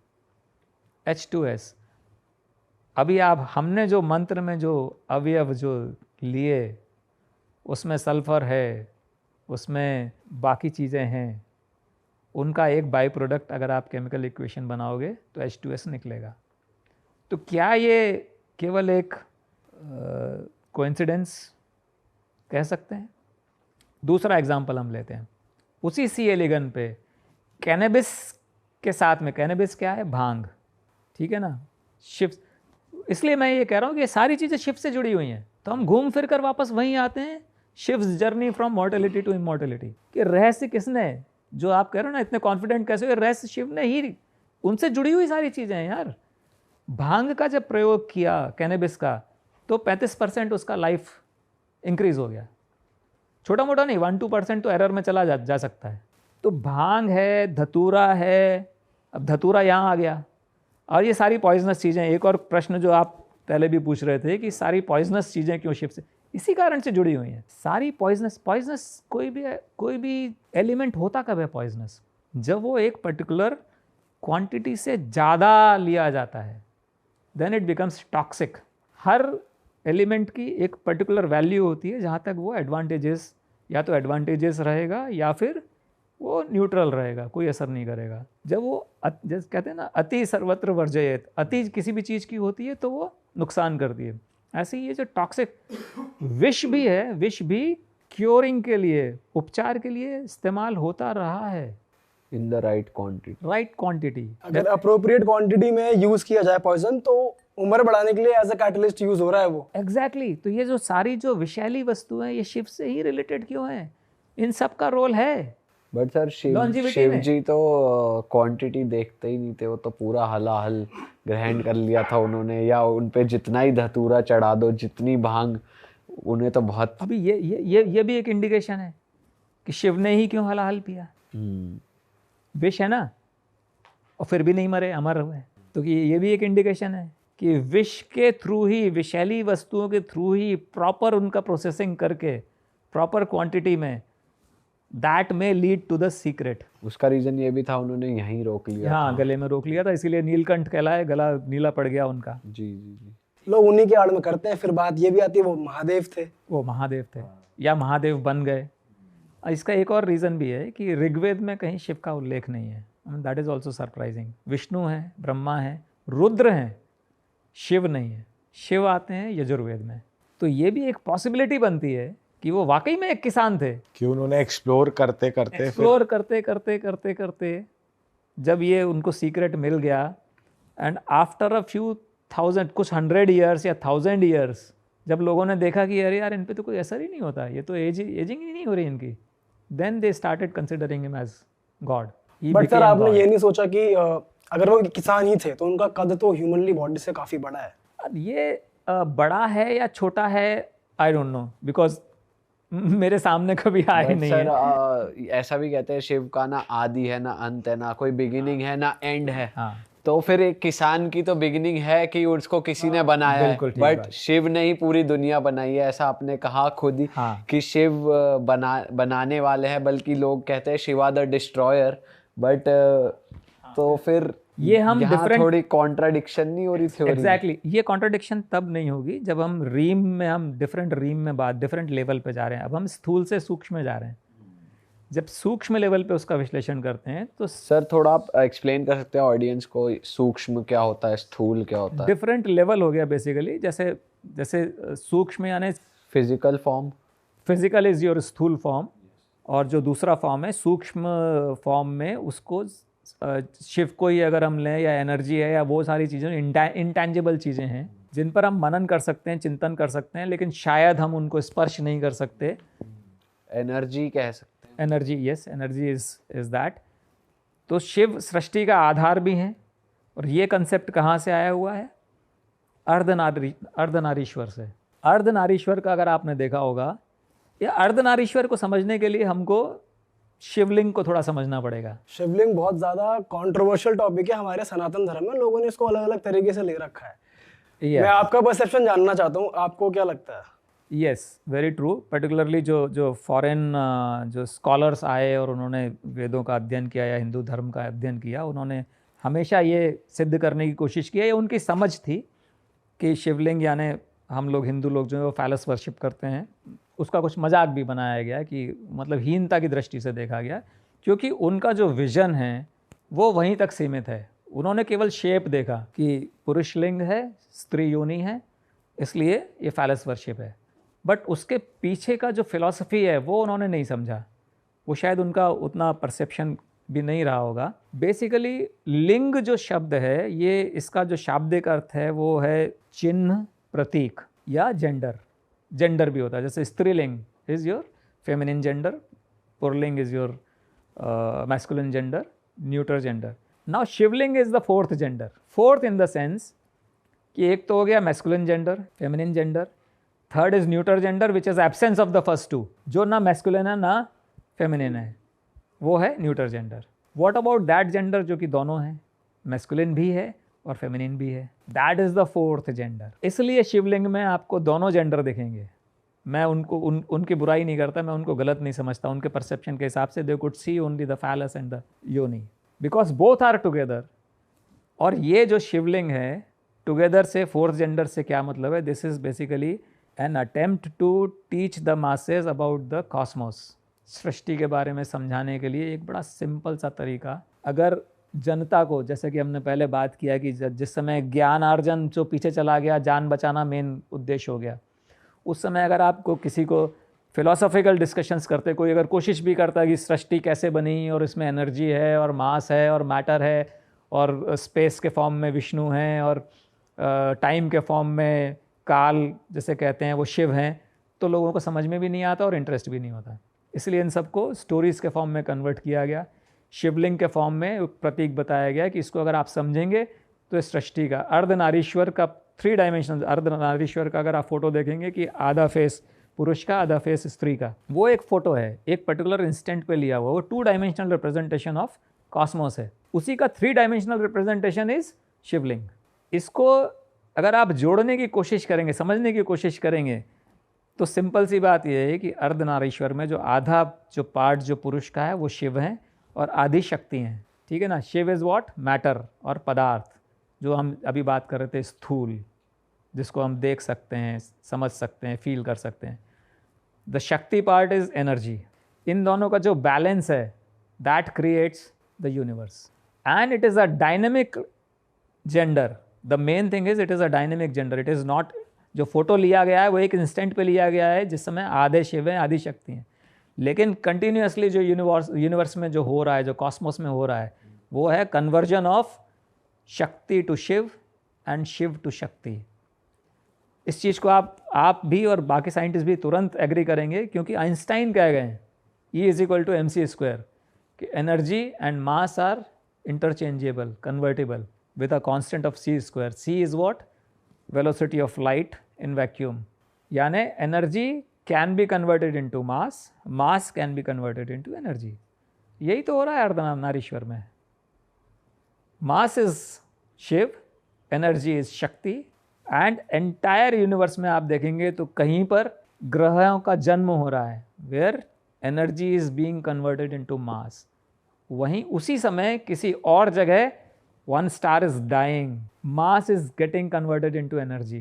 A: H2S। अभी आप हमने जो मंत्र में जो अवयव जो लिए, उसमें सल्फ़र है, उसमें बाकी चीज़ें हैं, उनका एक बाई प्रोडक्ट अगर आप केमिकल इक्वेशन बनाओगे तो H2S निकलेगा। तो क्या ये केवल एक कोइंसिडेंस कह सकते हैं? दूसरा एग्जांपल हम लेते हैं, उसी सी एलिगन पे कैनबिस के साथ में, कैनबिस क्या है? भांग, ठीक है ना, शिव। इसलिए मैं ये कह रहा हूँ कि ये सारी चीज़ें शिव से जुड़ी हुई हैं, तो हम घूम फिर कर वापस वहीं आते हैं, Shiv's journey from mortality to immortality. कि रहस्य किसने, जो आप कह रहे हो ना इतने कॉन्फिडेंट कैसे हो, रहस्य शिव ने ही, उनसे जुड़ी हुई सारी चीज़ें हैं यार। भांग का जब प्रयोग किया कैनबिस का, तो 35% उसका लाइफ इंक्रीज हो गया। छोटा मोटा नहीं, 1-2% तो एरर में चला जा सकता है। तो भांग है, धतूरा है, अब धतूरा यहाँ आ गया, और ये सारी पॉइजनस चीज़ें। एक और प्रश्न जो आप पहले भी पूछ रहे थे कि सारी पॉइजनस चीज़ें क्यों शिव से, इसी कारण से जुड़ी हुई हैं सारी पॉइजनस कोई भी एलिमेंट होता कब है पॉइजनस? जब वो एक पर्टिकुलर क्वांटिटी से ज़्यादा लिया जाता है, देन इट बिकम्स टॉक्सिक। हर एलिमेंट की एक पर्टिकुलर वैल्यू होती है जहाँ तक वो एडवांटेजेस, या तो एडवांटेजेस रहेगा या फिर वो न्यूट्रल रहेगा, कोई असर नहीं करेगा। जब वो जैसे कहते हैं ना, अति सर्वत्र वर्जयेत, अति किसी भी चीज़ की होती है तो वो नुकसान करती है। ऐसे ही ये जो टॉक्सिक विष भी है, विष भी क्योरिंग के लिए, उपचार के लिए इस्तेमाल होता रहा है,
C: इन द राइट
A: क्वांटिटी।
D: अगर अप्रोप्रिएट क्वांटिटी में यूज किया जाए पॉइजन, तो उम्र बढ़ाने के लिए एज अ कैटलिस्ट यूज हो रहा है वो।
A: एग्जैक्टली। तो ये जो सारी जो विषैली वस्तुएं हैं, ये शिव से ही रिलेटेड क्यों हैं? इन सब का रोल है।
C: बट सर शिव जी तो क्वांटिटी देखते ही नहीं थे, वो तो पूरा हलाहल ग्रहण कर लिया था उन्होंने, या उन पे जितना ही धतूरा चढ़ा दो, जितनी भांग, उन्हें तो बहुत।
A: अभी ये भी एक इंडिकेशन है कि शिव ने ही क्यों हलाहल पिया। विष है ना, और फिर भी नहीं मरे, अमर हुए। तो ये भी एक इंडिकेशन है कि विष के थ्रू ही, विषैली वस्तुओं के थ्रू ही प्रॉपर उनका प्रोसेसिंग करके प्रॉपर क्वांटिटी में, दैट में लीड टू द सीक्रेट।
C: उसका रीजन ये भी था, उन्होंने यहीं रोक लिया।
A: हाँ, गले में रोक लिया था, इसीलिए नीलकंठ कहलाए, गला नीला पड़ गया उनका।
C: जी।
D: लोग उन्हीं के आड़ में करते हैं। फिर बात ये भी आती है, वो महादेव थे या महादेव बन गए। इसका एक और रीज़न भी है कि ऋग्वेद में कहीं शिव का उल्लेख नहीं है, that is also surprising. Vishnu हैं, ब्रह्मा हैं, रुद्र हैं, शिव नहीं है। शिव आते हैं यजुर्वेद में। तो ये भी एक पॉसिबिलिटी बनती है कि वो वाकई में एक किसान थे,
B: कि उन्होंने एक्सप्लोर करते करते जब ये उनको सीक्रेट मिल गया, and after a few thousand, कुछ 100 ईयर्स या 1000 ईयर्स, जब लोगों ने देखा कि अरे यार इन पे तो कोई असर ही नहीं होता, ये तो एजिंग ही नहीं हो रही इनकी, then they started considering him as God.
D: But sir आपने ये नहीं सोचा कि अगर वो किसान ही थे तो उनका कद तो ह्यूमनली बॉडी से काफी बड़ा है?
A: ये बड़ा है या छोटा है, आई डोंट नो, बिकॉज मेरे सामने कभी आए नहीं
C: सर,
A: है।
C: ऐसा भी कहते हैं शिव का ना आदि है ना अंत है, ना कोई बिगिनिंग है ना एंड है।
A: हाँ,
C: तो फिर एक किसान की तो बिगिनिंग है कि उसको किसी ने बनाया है, बट शिव ने ही पूरी दुनिया बनाई है, ऐसा आपने कहा खुद ही।
A: हाँ।
C: कि शिव बनाने वाले हैं, बल्कि लोग कहते हैं शिवा द डिस्ट्रॉयर। बट तो फिर
A: ये हम डिफरेंट,
C: थोड़ी कॉन्ट्राडिक्शन नहीं हो रही थ्योरी?
A: एग्जैक्टली, ये कॉन्ट्राडिक्शन तब नहीं होगी जब हम रीम में, हम डिफरेंट रीम में बात, डिफरेंट लेवल पे जा रहे हैं। अब हम स्थूल से सूक्ष्म में जा रहे हैं। जब सूक्ष्म लेवल पे उसका विश्लेषण करते हैं तो
C: सर थोड़ा आप एक्सप्लेन कर सकते हैं ऑडियंस को, सूक्ष्म क्या होता है, स्थूल क्या होता है?
A: डिफरेंट लेवल हो गया बेसिकली। जैसे सूक्ष्म यानी
C: physical form,
A: physical is your स्थूल फॉर्म, और जो दूसरा फॉर्म है सूक्ष्म फॉर्म में, उसको शिव को ही अगर हम लें, या एनर्जी है, या वो सारी चीज़ें इंटैंजिबल चीज़ें हैं जिन पर हम मनन कर सकते हैं, चिंतन कर सकते हैं, लेकिन शायद हम उनको स्पर्श नहीं कर सकते।
C: एनर्जी कह सकते हैं।
A: Energy, yes, energy is that. तो शिव सृष्टि का आधार भी हैं, और ये कंसेप्ट कहाँ से आया हुआ है? अर्धनारीश्वर से। अर्धनारीश्वर का अगर आपने देखा होगा, या अर्धनारीश्वर को समझने के लिए हमको
B: शिवलिंग को थोड़ा समझना पड़ेगा।
D: शिवलिंग बहुत ज़्यादा कंट्रोवर्शियल टॉपिक है हमारे सनातन धर्म में, लोगों ने इसको अलग अलग तरीके से ले रखा है। मैं आपका परसेप्शन जानना चाहता हूँ, आपको क्या लगता है?
B: Yes, very true. पर्टिकुलरली जो फॉरेन जो स्कॉलर्स आए और उन्होंने वेदों का अध्ययन किया या हिंदू धर्म का अध्ययन किया, उन्होंने हमेशा ये सिद्ध करने की कोशिश की है, ये उनकी समझ थी कि शिवलिंग यानी हम लोग हिंदू लोग जो है वो फैलस वर्शिप करते हैं, उसका कुछ मजाक भी बनाया गया कि मतलब हीनता की दृष्टि से देखा गया, क्योंकि उनका जो विजन है वो वहीं तक सीमित है। उन्होंने केवल शेप देखा कि पुरुष लिंग है, स्त्री योनि है, इसलिए ये फैलस वर्शिप है। बट उसके पीछे का जो फिलॉसफी है वो उन्होंने नहीं समझा, वो शायद उनका उतना परसेप्शन भी नहीं रहा होगा। बेसिकली लिंग जो शब्द है, ये इसका जो शाब्दिक अर्थ है वो है चिन्ह, प्रतीक या जेंडर। जेंडर भी होता है, जैसे स्त्रीलिंग इज़ योर फेमिनिन जेंडर, पुरलिंग is your masculine gender, neuter gender. Now Shivling is the fourth gender. Fourth in the sense कि एक तो हो गया masculine gender, feminine gender, third is neuter gender which is absence of the first two, जो ना masculine है ना feminine है, वो है neuter gender. What about that gender जो कि दोनों है, मैस्कुलिन भी है और फेमिनिन भी है, that is the fourth gender. इसलिए शिवलिंग में आपको दोनों जेंडर दिखेंगे। मैं उनकी बुराई नहीं करता, मैं उनको गलत नहीं समझता, उनके परसेप्शन के हिसाब से they could see only the phallus and the yoni, because both are together. और ये जो शिवलिंग है टुगेदर से फोर्थ जेंडर से क्या मतलब है? This is basically an attempt to teach the masses about the cosmos. सृष्टि के बारे में समझाने के लिए एक बड़ा सिंपल सा तरीका, अगर जनता को, जैसे कि हमने पहले बात किया कि जिस समय ज्ञानार्जन जो पीछे चला गया, जान बचाना मेन उद्देश्य हो गया, उस समय अगर आपको किसी को फिलोसॉफिकल डिस्कशंस करते, कोई अगर कोशिश भी करता है कि सृष्टि कैसे बनी और इसमें एनर्जी है और मास है और मैटर है और स्पेस के फॉर्म में विष्णु हैं और टाइम के फॉर्म में काल जैसे कहते हैं वो शिव हैं, तो लोगों को समझ में भी नहीं आता और इंटरेस्ट भी नहीं होता। इसलिए इन सबको स्टोरीज़ के फॉर्म में कन्वर्ट किया गया, शिवलिंग के फॉर्म में प्रतीक बताया गया कि इसको अगर आप समझेंगे तो इस सृष्टि का अर्धनारीश्वर का 3 डायमेंशनल अर्धनारीश्वर का अगर आप फोटो देखेंगे कि आधा फेस पुरुष का, आधा फेस स्त्री का, वो एक फ़ोटो है, एक पर्टिकुलर इंस्टेंट पे लिया हुआ, वो 2 डायमेंशनल रिप्रेजेंटेशन ऑफ कॉस्मोस है। उसी का 3 डायमेंशनल रिप्रेजेंटेशन इज़ शिवलिंग। इसको अगर आप जोड़ने की कोशिश करेंगे, समझने की कोशिश करेंगे, तो सिंपल सी बात यह है कि अर्धनारीश्वर में जो आधा जो पार्ट जो पुरुष का है वो शिव हैं और आधी शक्ति हैं, ठीक है ना। Shiv is what? मैटर और पदार्थ, जो हम अभी बात कर रहे थे, स्थूल, जिसको हम देख सकते हैं, समझ सकते हैं, फील कर सकते हैं। द शक्ति पार्ट इज़ एनर्जी। इन दोनों का जो बैलेंस है that creates the universe and it is a dynamic gender. The main thing is it is a dynamic gender. It is not, जो फोटो लिया गया है वो एक इंस्टेंट पे लिया गया है जिस समय आधे शिव हैं आधी शक्ति हैं, लेकिन कंटिन्यूसली जो यूनिवर्स में जो हो रहा है, जो कॉस्मोस में हो रहा है, वो है conversion of Shakti to Shiv and Shiv to Shakti. इस चीज़ को आप भी और बाकी साइंटिस्ट भी तुरंत एग्री करेंगे, क्योंकि आइंस्टाइन कह गए हैं E=mc², कि energy and mass are interchangeable, convertible with a constant of c². c is what? Velocity of light in vacuum. यानी energy can be converted into mass, mass can be converted into energy. यही तो हो रहा है अर्धनारीश्वर में। mass is Shiv, energy is शक्ति, and entire universe में आप देखेंगे तो कहीं पर ग्रहों का जन्म हो रहा है, where energy is being converted into mass. वहीं उसी समय किसी और जगह one star is dying, mass is getting converted into energy.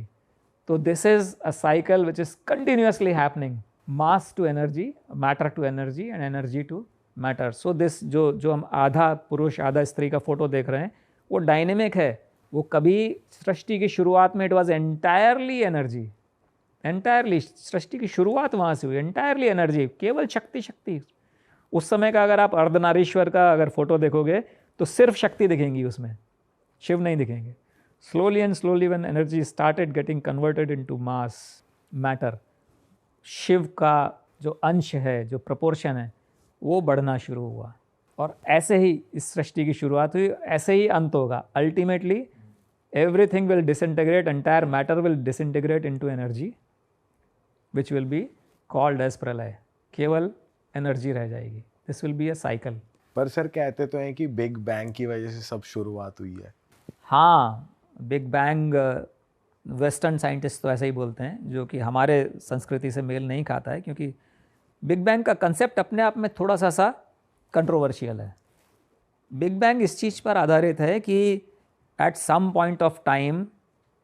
B: So this is a cycle which is continuously happening, mass to energy, matter to energy and energy to matter. So this जो हम आधा पुरुष आधा स्त्री का photo देख रहे हैं वो डायनेमिक है। वो कभी सृष्टि की शुरुआत में it was entirely energy, entirely सृष्टि की शुरुआत वहाँ से हुई, entirely energy, केवल शक्ति। उस समय का अगर आप अर्धनारीश्वर का अगर फोटो देखोगे तो सिर्फ शक्ति दिखेंगी, उसमें शिव नहीं दिखेंगे। Slowly and slowly when energy started getting converted into mass, matter, Shiv का जो अंश है, जो प्रोपोर्शन है, वो बढ़ना शुरू हुआ और ऐसे ही इस सृष्टि की शुरुआत हुई, ऐसे ही अंत होगा। Ultimately everything will disintegrate, entire matter will disintegrate into energy which will be called as pralay. केवल एनर्जी रह जाएगी।
A: This will be a cycle.
E: पर सर कहते तो हैं कि बिग बैंग की वजह से सब शुरुआत हुई है।
A: हाँ, बिग बैंग वेस्टर्न साइंटिस्ट तो ऐसे ही बोलते हैं, जो कि हमारे संस्कृति से मेल नहीं खाता है, क्योंकि बिग बैंग का कंसेप्ट अपने आप में थोड़ा सा कंट्रोवर्शियल है। बिग बैंग इस चीज़ पर आधारित है कि at some point of time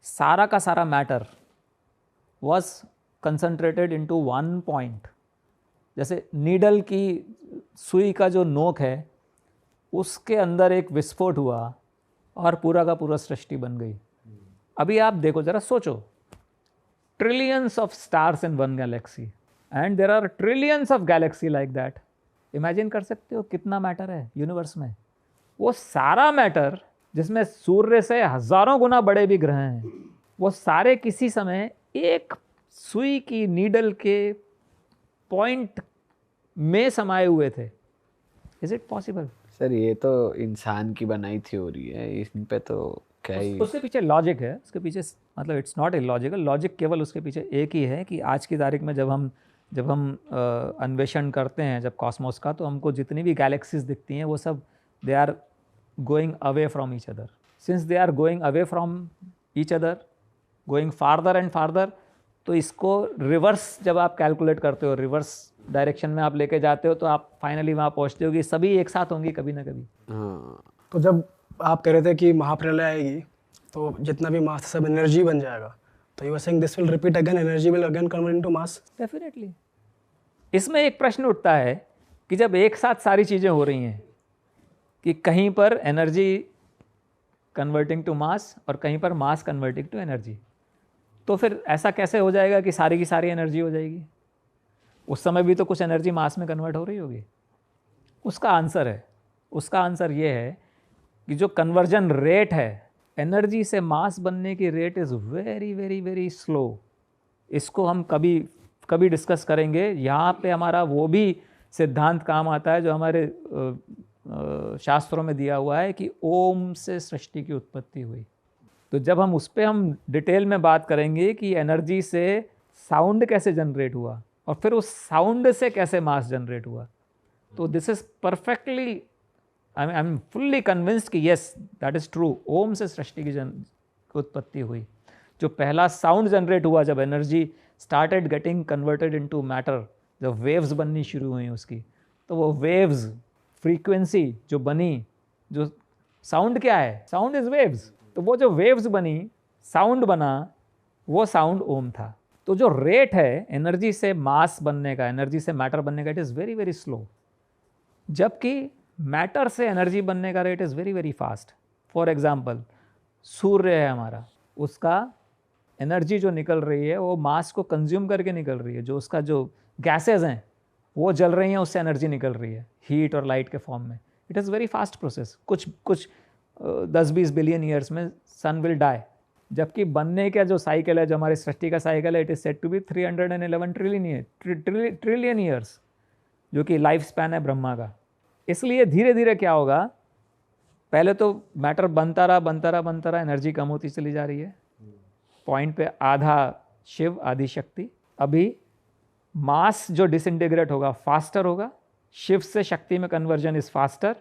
A: सारा का सारा matter was concentrated into one point. जैसे नीडल की सुई का जो नोक है उसके अंदर एक विस्फोट हुआ और पूरा का पूरा सृष्टि बन गई। अभी आप देखो, ज़रा सोचो, trillions of stars in one galaxy and there are trillions of galaxy like that. Imagine कर सकते हो कितना मैटर है यूनिवर्स में। वो सारा मैटर, जिसमें सूर्य से हज़ारों गुना बड़े भी ग्रह हैं, वो सारे किसी समय एक सुई की नीडल के पॉइंट में समाये हुए थे। Is it possible?
C: सर ये तो इंसान की बनाई थ्योरी है, इन पे तो क्या ही।
A: उसके पीछे लॉजिक है, उसके पीछे मतलब इट्स नॉट इलॉजिकल। लॉजिक केवल उसके पीछे एक ही है कि आज की तारीख में जब हम अन्वेषण करते हैं जब कॉस्मोस का, तो हमको जितनी भी गैलेक्सीज दिखती हैं वो सब they are going away from each other. Since they are going away from each other, going farther and farther, तो इसको रिवर्स जब आप कैलकुलेट करते हो, रिवर्स डायरेक्शन में आप लेके जाते हो, तो आप फाइनली वहाँ पहुँचते हो कि सभी एक साथ होंगी कभी ना कभी।
C: हाँ,
D: तो जब आप कह रहे थे कि महाप्रलय आएगी तो जितना भी मास सब एनर्जी बन जाएगा, तो you are saying this will repeat again, energy will again convert into mass?
A: Definitely. इसमें एक प्रश्न उठता है कि जब एक साथ सारी चीज़ें हो रही हैं, कि कहीं पर एनर्जी कन्वर्टिंग टू मास और कहीं पर मास कन्वर्टिंग टू एनर्जी, तो फिर ऐसा कैसे हो जाएगा कि सारी की सारी एनर्जी हो जाएगी? उस समय भी तो कुछ एनर्जी मास में कन्वर्ट हो रही होगी। उसका आंसर ये है कि जो कन्वर्जन रेट है, एनर्जी से मास बनने की rate is very very very slow. इसको हम कभी डिस्कस करेंगे। यहाँ पे हमारा वो भी सिद्धांत काम आता है जो हमारे शास्त्रों में दिया हुआ है कि ओम से सृष्टि की उत्पत्ति हुई। तो जब हम उस पर हम डिटेल में बात करेंगे कि एनर्जी से साउंड कैसे जनरेट हुआ और फिर उस साउंड से कैसे मास जनरेट हुआ, तो this is perfectly, I am fully convinced कि येस दैट इज़ ट्रू। ओम से सृष्टि की उत्पत्ति हुई। जो पहला साउंड जनरेट हुआ, जब energy started getting converted into matter, जब वेव्स बननी शुरू हुई उसकी, तो वो वेव्स फ्रीक्वेंसी जो बनी, जो साउंड क्या है, साउंड इज़ वेव्स, तो वो जो वेव्स बनी, साउंड बना, वो साउंड ओम था। तो जो रेट है एनर्जी से मास बनने का, एनर्जी से मैटर बनने का, it is very very slow, जबकि मैटर से एनर्जी बनने का rate is very very fast. For example, सूर्य है हमारा, उसका एनर्जी जो निकल रही है वो मास को कंज्यूम करके निकल रही है। जो उसका जो गैसेज हैं वो जल रही हैं, उससे एनर्जी निकल रही है हीट और लाइट के फॉर्म में। It is very fast process. कुछ 10-20 बिलियन ईयर्स में सन विल डाई, जबकि बनने का जो साइकिल है, जो हमारी सृष्टि का साइकिल है, it is set to be 311 trillion years, जो कि लाइफ स्पैन है ब्रह्मा का। इसलिए धीरे धीरे क्या होगा, पहले तो मैटर बनता रहा, एनर्जी कम होती चली जा रही है। पॉइंट पे आधा शिव आधी शक्ति। अभी मास जो डिसइंटीग्रेट होगा फास्टर होगा, शिव से शक्ति में कन्वर्जन इज़ फास्टर,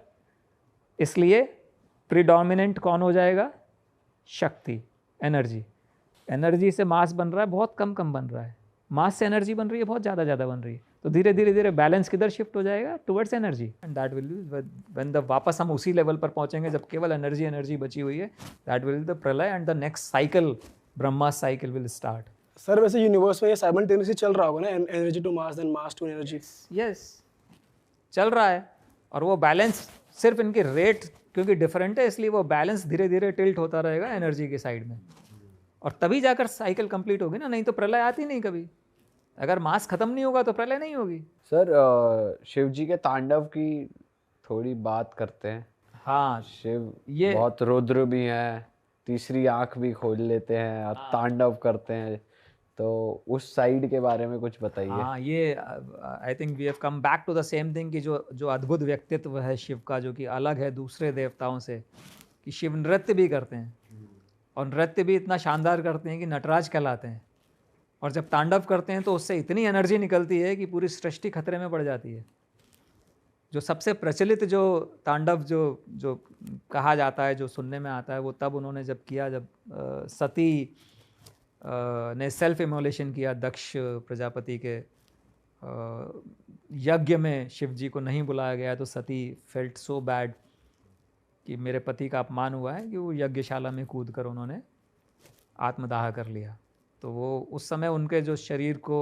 A: इसलिए प्रीडोमिनेंट कौन हो जाएगा, शक्ति, एनर्जी। एनर्जी से मास बन रहा है, बहुत कम बन रहा है, मास से एनर्जी बन रही है, बहुत ज़्यादा बन रही है। तो धीरे धीरे बैलेंस किधर शिफ्ट हो जाएगा, towards energy. And that will be when the वापस हम उसी लेवल पर पहुंचेंगे जब केवल एनर्जी बची हुई है, that will be the pralay and the next cycle, Brahma cycle will start.
D: Sir वैसे यूनिवर्स में ये साइमल्टेनियसली चल रहा होगा ना, energy to mass then mass to energy?
A: Yes, चल रहा है। और वो बैलेंस सिर्फ इनकी रेट क्योंकि डिफरेंट है, इसलिए वो बैलेंस धीरे धीरे टिल्ट होता रहेगा एनर्जी के साइड में, और तभी जाकर साइकिल कंप्लीट होगी ना, नहीं तो प्रलय आती नहीं कभी। अगर मास खत्म नहीं होगा तो प्रलय नहीं होगी।
C: सर शिव जी के तांडव की थोड़ी बात करते हैं।
A: हाँ,
C: शिव
A: ये
C: बहुत रुद्र भी हैं, तीसरी आंख भी खोल लेते हैं और तांडव करते हैं, तो उस साइड के बारे में कुछ बताइए।
A: हाँ, ये I think we have come back to the same thing कि जो अद्भुत व्यक्तित्व है शिव का, जो कि अलग है दूसरे देवताओं से, कि शिव नृत्य भी करते हैं, और नृत्य भी इतना शानदार करते हैं कि नटराज कहलाते हैं। और जब तांडव करते हैं तो उससे इतनी एनर्जी निकलती है कि पूरी सृष्टि खतरे में पड़ जाती है।
B: जो सबसे प्रचलित जो तांडव जो जो कहा जाता है, जो सुनने में आता है, वो तब उन्होंने जब किया जब सती ने सेल्फ इमोलेशन किया दक्ष प्रजापति के यज्ञ में शिव जी को नहीं बुलाया गया, तो सती फेल्ट सो बैड कि मेरे पति का अपमान हुआ है कि वो यज्ञशाला में कूद कर उन्होंने आत्मदाह कर लिया। तो वो उस समय उनके जो शरीर को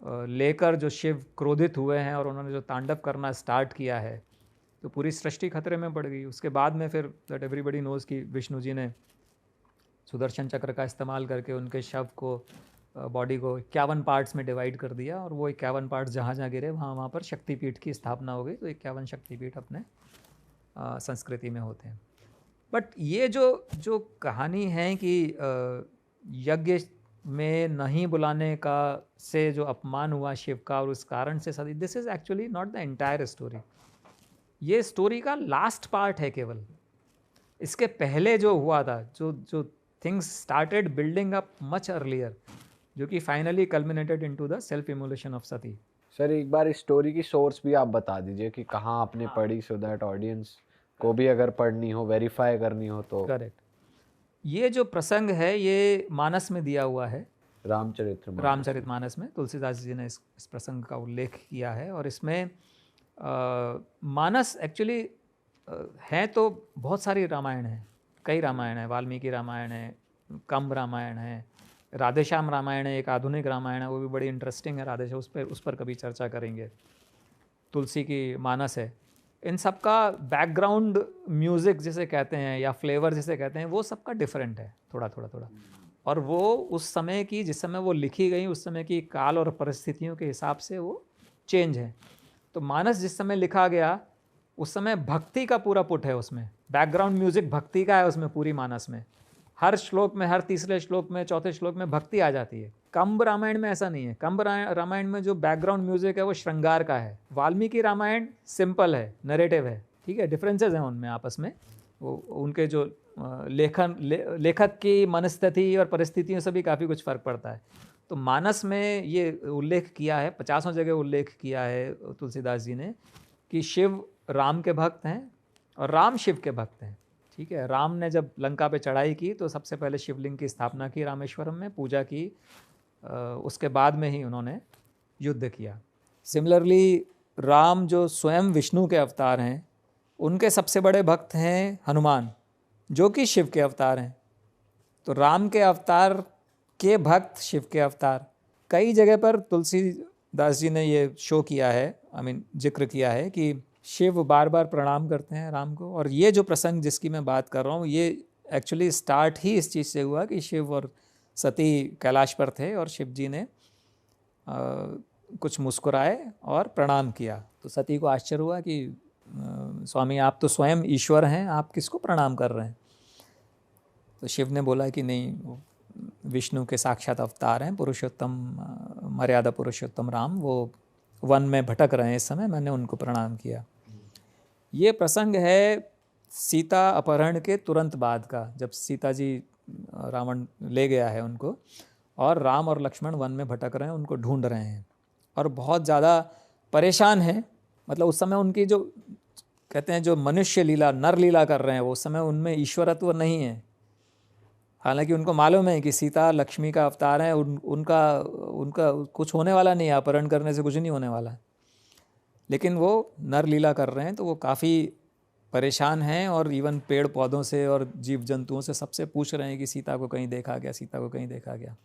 B: लेकर जो शिव क्रोधित हुए हैं और उन्होंने जो तांडव करना स्टार्ट किया है, तो पूरी सृष्टि खतरे में पड़ गई। उसके बाद में फिर दैट एवरीबडी नोज़ कि विष्णु जी ने सुदर्शन चक्र का इस्तेमाल करके उनके शव को बॉडी को 51 पार्ट्स में डिवाइड कर दिया, और वो 51 पार्ट्स जहाँ जहाँ गिरे वहाँ पर शक्तिपीठ की स्थापना हो गई। तो 51 शक्तिपीठ अपने संस्कृति में होते हैं। बट ये जो कहानी है कि यज्ञ में नहीं बुलाने का से जो अपमान हुआ शिव का और उस कारण से Sati, this is actually not the entire story. ये स्टोरी का लास्ट पार्ट है केवल। इसके पहले जो हुआ था, जो things started building up much earlier, जो कि finally culminated into the self immolation of Sati.
C: Sir एक बार इस स्टोरी की सोर्स भी आप बता दीजिए कि कहाँ आपने पढ़ी, सो दैट ऑडियंस को भी अगर पढ़नी हो, वेरीफाई करनी हो तो।
B: करेक्ट। ये जो प्रसंग है ये मानस में दिया हुआ है, रामचरितमानस में तुलसीदास जी ने इस प्रसंग का उल्लेख किया है। और इसमें मानस एक्चुअली हैं तो बहुत सारी रामायण हैं, कई रामायण हैं। वाल्मीकि रामायण है, कंब रामायण है, राधेश्याम रामायण है, एक आधुनिक रामायण है, वो भी बड़ी इंटरेस्टिंग है राधेश्याम, उस पर कभी चर्चा करेंगे। तुलसी की मानस है। इन सब का बैकग्राउंड म्यूज़िक जिसे कहते हैं या फ्लेवर जिसे कहते हैं, वो सबका डिफरेंट है थोड़ा थोड़ा। और वो उस समय की, जिस समय वो लिखी गई, उस समय की काल और परिस्थितियों के हिसाब से वो चेंज है। तो मानस जिस समय लिखा गया उस समय भक्ति का पूरा पुट है उसमें, बैकग्राउंड म्यूज़िक भक्ति का है उसमें पूरी मानस में। हर श्लोक में, हर तीसरे श्लोक में, चौथे श्लोक में भक्ति आ जाती है। कंब रामायण में ऐसा नहीं है। कंब रामायण में जो बैकग्राउंड म्यूजिक है वो श्रृंगार का है। वाल्मीकि रामायण सिंपल है, नरेटिव है, ठीक है। डिफरेंसेस हैं उनमें आपस में, वो उनके जो लेखक की मनस्थिति और परिस्थितियों से भी काफ़ी कुछ फ़र्क पड़ता है। तो मानस में ये उल्लेख किया है, 50 जगह उल्लेख किया है तुलसीदास जी ने कि शिव राम के भक्त हैं और राम शिव के भक्त हैं, ठीक है। राम ने जब लंका पे चढ़ाई की तो सबसे पहले शिवलिंग की स्थापना की, रामेश्वरम में पूजा की, उसके बाद में ही उन्होंने युद्ध किया। सिमिलरली राम जो स्वयं विष्णु के अवतार हैं, उनके सबसे बड़े भक्त हैं हनुमान, जो कि शिव के अवतार हैं। तो राम के अवतार के भक्त शिव के अवतार। कई जगह पर तुलसीदास जी ने ये शो किया है, जिक्र किया है कि शिव बार बार प्रणाम करते हैं राम को। और ये जो प्रसंग जिसकी मैं बात कर रहा हूँ, ये एक्चुअली स्टार्ट ही इस चीज़ से हुआ कि शिव और सती कैलाश पर थे और शिव जी ने कुछ मुस्कुराए और प्रणाम किया। तो सती को आश्चर्य हुआ कि स्वामी आप तो स्वयं ईश्वर हैं, आप किसको प्रणाम कर रहे हैं। तो शिव ने बोला कि नहीं, वो विष्णु के साक्षात अवतार हैं, पुरुषोत्तम, मर्यादा पुरुषोत्तम राम, वो वन में भटक रहे हैं इस समय, मैंने उनको प्रणाम किया। ये प्रसंग है सीता अपहरण के तुरंत बाद का, जब सीता जी रावण ले गया है उनको और राम और लक्ष्मण वन में भटक रहे हैं, उनको ढूंढ रहे हैं और बहुत ज़्यादा परेशान हैं। मतलब उस समय उनकी जो कहते हैं जो मनुष्य लीला, नर लीला कर रहे हैं, वो उस समय उनमें ईश्वरत्व नहीं है। हालांकि उनको मालूम है कि सीता लक्ष्मी का अवतार है, उनका कुछ होने वाला नहीं है, अपहरण करने से कुछ नहीं होने वाला, लेकिन वो नर लीला कर रहे हैं। तो वो काफ़ी परेशान हैं और इवन पेड़ पौधों से और जीव जंतुओं से सबसे पूछ रहे हैं कि सीता को कहीं देखा गया, सीता को कहीं देखा गया।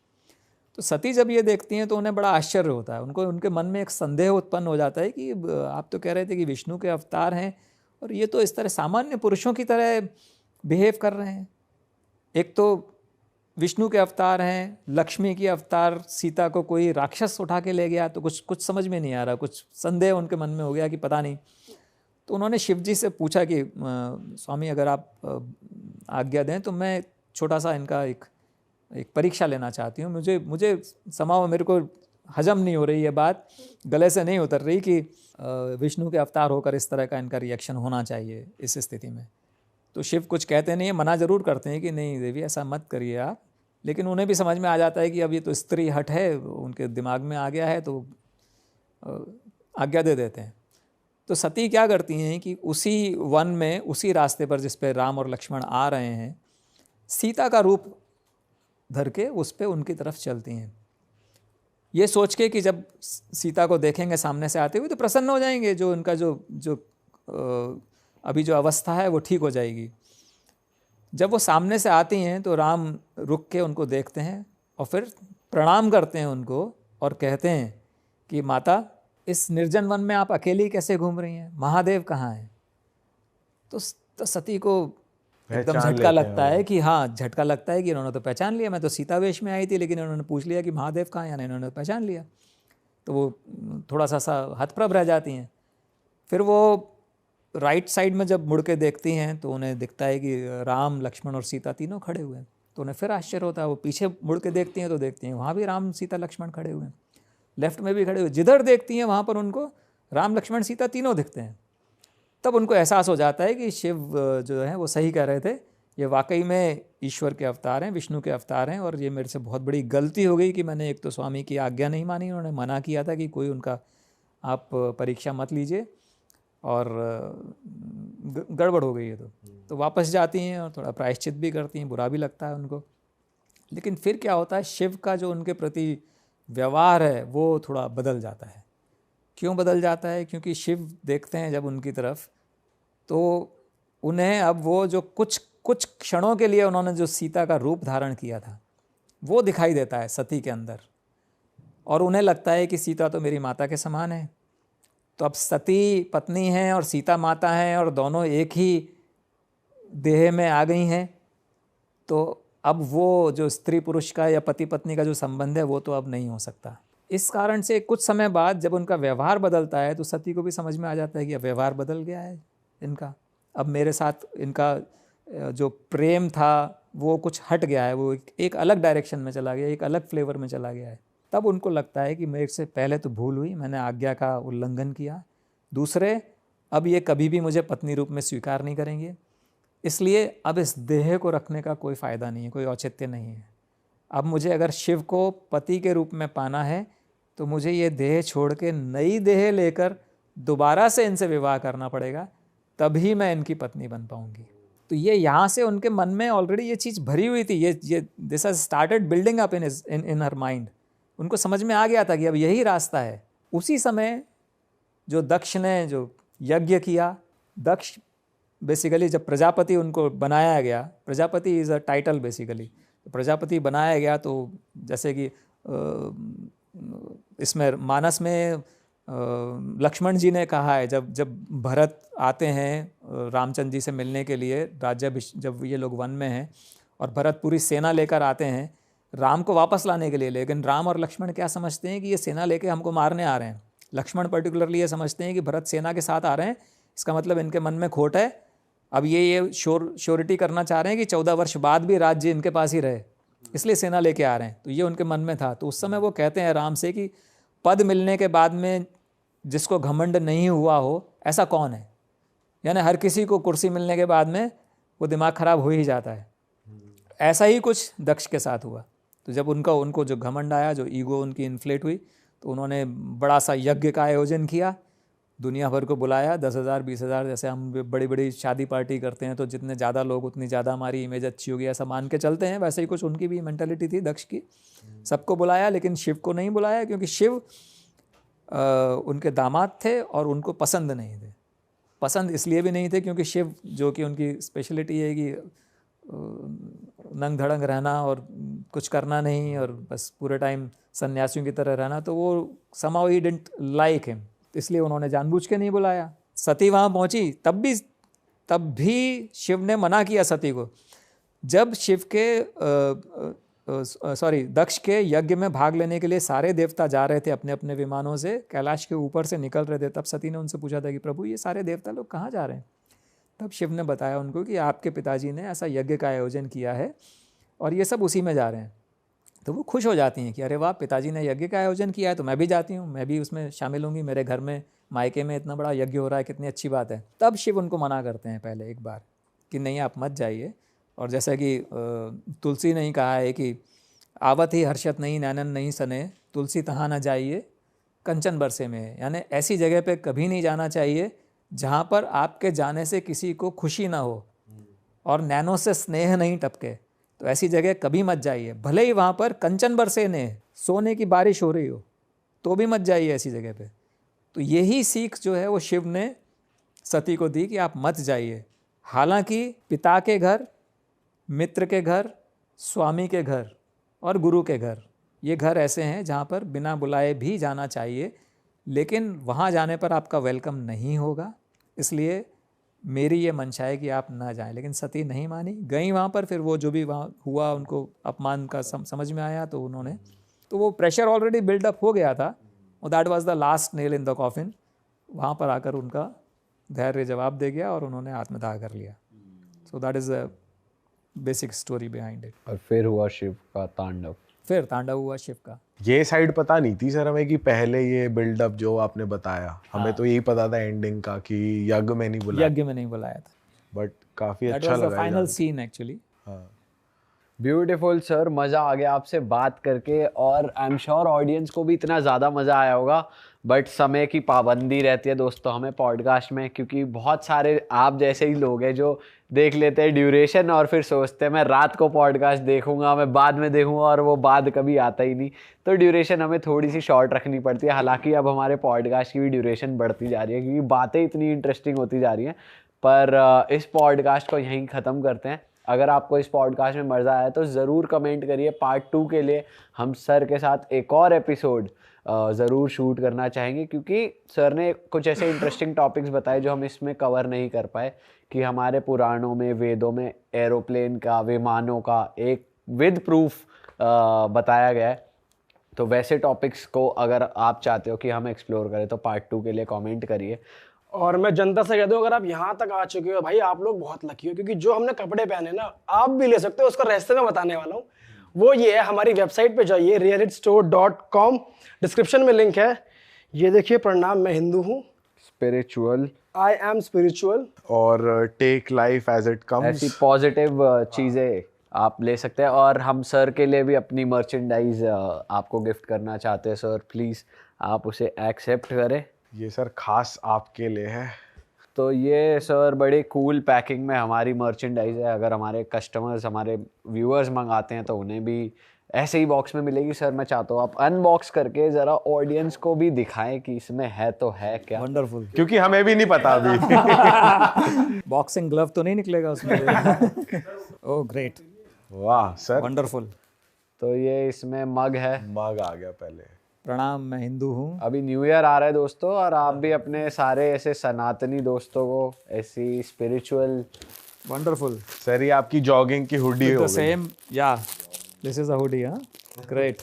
B: तो सती जब ये देखती हैं तो उन्हें बड़ा आश्चर्य होता है, उनके मन में एक संदेह उत्पन्न हो जाता है कि आप तो कह रहे थे कि विष्णु के अवतार हैं और ये तो इस तरह सामान्य पुरुषों की तरह बिहेव कर रहे हैं। एक तो विष्णु के अवतार हैं, लक्ष्मी की अवतार सीता को कोई राक्षस उठा के ले गया, तो कुछ समझ में नहीं आ रहा, कुछ संदेह उनके मन में हो गया कि पता नहीं। तो उन्होंने शिव जी से पूछा कि स्वामी अगर आप आज्ञा दें तो मैं छोटा सा इनका एक परीक्षा लेना चाहती हूँ। मुझे समाओ, मेरे को हजम नहीं हो रही ये बात, गले से नहीं उतर रही कि विष्णु के अवतार होकर इस तरह का इनका रिएक्शन होना चाहिए इस स्थिति में। तो शिव कुछ कहते नहीं है, मना ज़रूर करते हैं कि नहीं देवी ऐसा मत करिए आप, लेकिन उन्हें भी समझ में आ जाता है कि अब ये तो स्त्री हट है, उनके दिमाग में आ गया है, तो आज्ञा दे देते हैं। तो सती क्या करती हैं कि उसी वन में, उसी रास्ते पर जिस पे राम और लक्ष्मण आ रहे हैं, सीता का रूप धर के उस पे उनकी तरफ चलती हैं, ये सोच के कि जब सीता को देखेंगे सामने से आते हुए तो प्रसन्न हो जाएंगे, जो उनका जो अभी जो अवस्था है वो ठीक हो जाएगी। जब वो सामने से आती हैं तो राम रुक के उनको देखते हैं और फिर प्रणाम करते हैं उनको और कहते हैं कि माता, इस निर्जन वन में आप अकेली कैसे घूम रही हैं, महादेव कहाँ हैं? तो सती को एकदम झटका लगता है कि हाँ, झटका लगता है कि इन्होंने तो पहचान लिया, मैं तो सीता वेश में आई थी लेकिन इन्होंने पूछ लिया कि महादेव कहाँ हैं, इन्होंने पहचान लिया। तो वो थोड़ा सा हतप्रभ रह जाती हैं। फिर वो राइट साइड में जब मुड़ के देखती हैं तो उन्हें दिखता है कि राम, लक्ष्मण और सीता तीनों खड़े हुए हैं। तो उन्हें फिर आश्चर्य होता है। वो पीछे मुड़ के देखती हैं तो देखती हैं वहाँ भी राम, सीता, लक्ष्मण खड़े हुए हैं, लेफ्ट में भी खड़े हुए, जिधर देखती हैं वहाँ पर उनको राम, लक्ष्मण, सीता तीनों दिखते हैं। तब उनको एहसास हो जाता है कि शिव जो है वो सही कह रहे थे, ये वाकई में ईश्वर के अवतार हैं, विष्णु के अवतार हैं, और ये मेरे से बहुत बड़ी गलती हो गई कि मैंने एक तो स्वामी की आज्ञा नहीं मानी, उन्होंने मना किया था कि कोई उनका आप परीक्षा मत लीजिए, और गड़बड़ हो गई है। तो वापस जाती हैं और थोड़ा प्रायश्चित भी करती हैं, बुरा भी लगता है उनको। लेकिन फिर क्या होता है, शिव का जो उनके प्रति व्यवहार है वो थोड़ा बदल जाता है। क्यों बदल जाता है? क्योंकि शिव देखते हैं जब उनकी तरफ तो उन्हें अब वो जो कुछ क्षणों के लिए उन्होंने जो सीता का रूप धारण किया था वो दिखाई देता है सती के अंदर, और उन्हें लगता है कि सीता तो मेरी माता के समान है। तो अब सती पत्नी हैं और सीता माता हैं और दोनों एक ही देह में आ गई हैं, तो अब वो जो स्त्री पुरुष का या पति पत्नी का जो संबंध है वो तो अब नहीं हो सकता। इस कारण से कुछ समय बाद जब उनका व्यवहार बदलता है तो सती को भी समझ में आ जाता है कि अब व्यवहार बदल गया है इनका, अब मेरे साथ इनका जो प्रेम था वो कुछ हट गया है, वो एक अलग डायरेक्शन में चला गया, एक अलग फ्लेवर में चला गया है। तब उनको लगता है कि मेरे से पहले तो भूल हुई, मैंने आज्ञा का उल्लंघन किया, दूसरे अब ये कभी भी मुझे पत्नी रूप में स्वीकार नहीं करेंगे, इसलिए अब इस देह को रखने का कोई फ़ायदा नहीं है, कोई औचित्य नहीं है। अब मुझे अगर शिव को पति के रूप में पाना है तो मुझे ये देह छोड़ के नई देह लेकर दोबारा से इनसे विवाह करना पड़ेगा, तभी मैं इनकी पत्नी बन पाऊंगी। तो ये यहाँ से उनके मन में ऑलरेडी ये चीज़ भरी हुई थी, ये this has started building up in her mind. उनको समझ में आ गया था कि अब यही रास्ता है। उसी समय जो दक्ष ने जो यज्ञ किया, दक्ष बेसिकली जब प्रजापति उनको बनाया गया, Prajapati is a title basically, Prajapati बनाया गया तो जैसे कि इसमें मानस में लक्ष्मण जी ने कहा है, जब भरत आते हैं रामचंद्र जी से मिलने के लिए, जब ये लोग वन में हैं और भरत पूरी सेना लेकर आते हैं राम को वापस लाने के लिए, लेकिन राम और लक्ष्मण क्या समझते हैं कि ये सेना लेके हमको मारने आ रहे हैं। लक्ष्मण पर्टिकुलरली ये समझते हैं कि भरत सेना के साथ आ रहे हैं, इसका मतलब इनके मन में खोट है, अब ये श्योरिटी करना चाह रहे हैं कि 14 वर्ष बाद भी राज्य इनके पास ही रहे, इसलिए सेना लेके आ रहे हैं। तो ये उनके मन में था। तो उस समय वो कहते हैं राम से कि पद मिलने के बाद में जिसको घमंड नहीं हुआ हो ऐसा कौन है, यानी हर किसी को कुर्सी मिलने के बाद में वो दिमाग खराब हो ही जाता है। ऐसा ही कुछ दक्ष के साथ हुआ। तो जब उनको जो घमंड आया, जो ईगो उनकी इन्फ्लेट हुई, तो उन्होंने बड़ा सा यज्ञ का आयोजन किया, दुनिया भर को बुलाया, 10,000 20,000, जैसे हम बड़ी बड़ी शादी पार्टी करते हैं तो जितने ज़्यादा लोग उतनी ज़्यादा हमारी इमेज अच्छी होगी ऐसा मान के चलते हैं, वैसे ही कुछ उनकी भी मेंटालिटी थी दक्ष की। सबको बुलाया लेकिन शिव को नहीं बुलाया, क्योंकि शिव उनके दामाद थे और उनको पसंद नहीं थे। पसंद इसलिए भी नहीं थे क्योंकि शिव, जो कि उनकी स्पेशलिटी है कि नंग धड़ंग रहना और कुछ करना नहीं और बस पूरे टाइम सन्यासियों की तरह रहना, तो वो somehow he didn't like him, इसलिए उन्होंने जानबूझ के नहीं बुलाया। सती वहाँ पहुँची तब भी शिव ने मना किया सती को। जब शिव के दक्ष के यज्ञ में भाग लेने के लिए सारे देवता जा रहे थे अपने अपने विमानों से, कैलाश के ऊपर से निकल रहे थे, तब सती ने उनसे पूछा था कि प्रभु ये सारे देवता लोग कहाँ जा रहे हैं? तब शिव ने बताया उनको कि आपके पिताजी ने ऐसा यज्ञ का आयोजन किया है और ये सब उसी में जा रहे हैं। तो वो खुश हो जाती हैं कि अरे वाह, पिताजी ने यज्ञ का आयोजन किया है तो मैं भी जाती हूँ, मैं भी उसमें शामिल होंगी, मेरे घर में मायके में इतना बड़ा यज्ञ हो रहा है, कितनी अच्छी बात है। तब शिव उनको मना करते हैं पहले एक बार कि नहीं आप मत जाइए। और जैसा कि तुलसी ने ही कहा है कि आवत ही हर्षत नहीं नैनन नहीं सने, तुलसी तहाँ न जाइए कंचन बरसे में है, यानी ऐसी जगह पे कभी नहीं जाना चाहिए जहाँ पर आपके जाने से किसी को खुशी ना हो और नैनो से स्नेह नहीं टपके। तो ऐसी जगह कभी मत जाइए, भले ही वहाँ पर कंचन बरसे ने सोने की बारिश हो रही हो तो भी मत जाइए ऐसी जगह पे। तो यही सीख जो है वो शिव ने सती को दी कि आप मत जाइए। हालांकि पिता के घर, मित्र के घर, स्वामी के घर और गुरु के घर, ये घर ऐसे हैं जहाँ पर बिना बुलाए भी जाना चाहिए, लेकिन वहाँ जाने पर आपका वेलकम नहीं होगा। इसलिए मेरी ये मंशा है कि आप ना जाएं। लेकिन सती नहीं मानी, गई वहाँ पर। फिर वो जो भी वहाँ हुआ उनको अपमान का समझ में आया, तो उन्होंने, तो वो प्रेशर ऑलरेडी बिल्डअप हो गया था और that was the last nail in the coffin. वहाँ पर आकर उनका धैर्य जवाब दे गया और उन्होंने आत्मदाह कर लिया। So that is a basic story behind it.
C: और फिर हुआ शिव का तांडव।
B: फिर तांडव हुआ शिव का।
E: ये साइड पता नहीं थी सर हमें कि पहले ये बिल्डअप जो आपने बताया, हमें तो यही पता था एंडिंग का कि यज्ञ में नहीं बुलाया,
B: यज्ञ में नहीं बुलाया था।
E: बट काफी
B: दैट
E: अच्छा
B: वाज द
E: लगा
B: final scene actually.
C: Beautiful sir, मज़ा आ गया आपसे बात करके और आई एम श्योर ऑडियंस को भी इतना ज़्यादा मज़ा आया होगा। बट समय की पाबंदी रहती है दोस्तों हमें पॉडकास्ट में, क्योंकि बहुत सारे आप जैसे ही लोग हैं जो देख लेते हैं ड्यूरेशन और फिर सोचते हैं मैं रात को पॉडकास्ट देखूंगा, मैं बाद में देखूंगा, और वो बाद कभी आता ही नहीं। तो ड्यूरेशन हमें थोड़ी सी शॉर्ट रखनी पड़ती है। हालांकि अब हमारे पॉडकास्ट की भी ड्यूरेशन बढ़ती जा रही है क्योंकि बातें इतनी इंटरेस्टिंग होती जा रही हैं। पर इस पॉडकास्ट को यहीं ख़त्म करते हैं। अगर आपको इस पॉडकास्ट में मज़ा आया तो ज़रूर कमेंट करिए। पार्ट 2 के लिए हम सर के साथ एक और एपिसोड ज़रूर शूट करना चाहेंगे, क्योंकि सर ने कुछ ऐसे इंटरेस्टिंग टॉपिक्स बताए जो हम इसमें कवर नहीं कर पाए, कि हमारे पुराणों में, वेदों में एरोप्लेन का, विमानों का एक विद प्रूफ बताया गया है। तो वैसे टॉपिक्स को अगर आप चाहते हो कि हम एक्सप्लोर करें तो पार्ट 2 के लिए कमेंट करिए।
D: और मैं जनता से कहता हूँ, अगर आप यहाँ तक आ चुके हो भाई, आप लोग बहुत लकी हो, क्योंकि जो हमने कपड़े पहने ना, आप भी ले सकते हो। उसका रहस्य मैं बताने वाला हूँ। वो ये है, हमारी वेबसाइट पे जाइए rarestore.com, डिस्क्रिप्शन में लिंक है। ये देखिए, प्रणाम, मैं हिंदू हूँ,
C: स्पिरिचुअल,
D: आई एम स्पिरिचुअल,
E: और take life as it comes,
C: ऐसी पॉजिटिव चीज़ें आप ले सकते हैं। और हम सर के लिए भी अपनी मर्चेंडाइज आपको गिफ्ट करना चाहते हैं सर, प्लीज़ आप उसे एक्सेप्ट करें।
E: ये सर खास आपके लिए है।
C: तो ये सर बड़ी कूल पैकिंग में हमारी मर्चेंडाइज है। अगर हमारे कस्टमर्स, हमारे व्यूअर्स मंगाते हैं तो उन्हें भी ऐसे ही बॉक्स में मिलेगी। सर मैं चाहता हूँ आप अनबॉक्स करके ज़रा ऑडियंस को भी दिखाएं कि इसमें है तो है क्या।
B: वंडरफुल।
E: क्योंकि हमें भी नहीं पता अभी।
B: बॉक्सिंग ग्लव तो नहीं निकलेगा उसमें? ओह ग्रेट,
E: वाह सर,
B: वंडरफुल।
C: तो ये इसमें मग है।
E: मग आ गया पहले।
B: प्रणाम, मैं हिंदू हूँ।
C: अभी न्यू ईयर आ रहा है दोस्तों, और आप भी अपने सारे ऐसे सनातनी दोस्तों को ऐसी स्पिरिचुअल,
B: वंडरफुल।
E: सर ये आपकी जॉगिंग की हुडी हो
B: द
E: गई।
B: सेम, या दिस इज अ हुडी। हाँ, ग्रेट,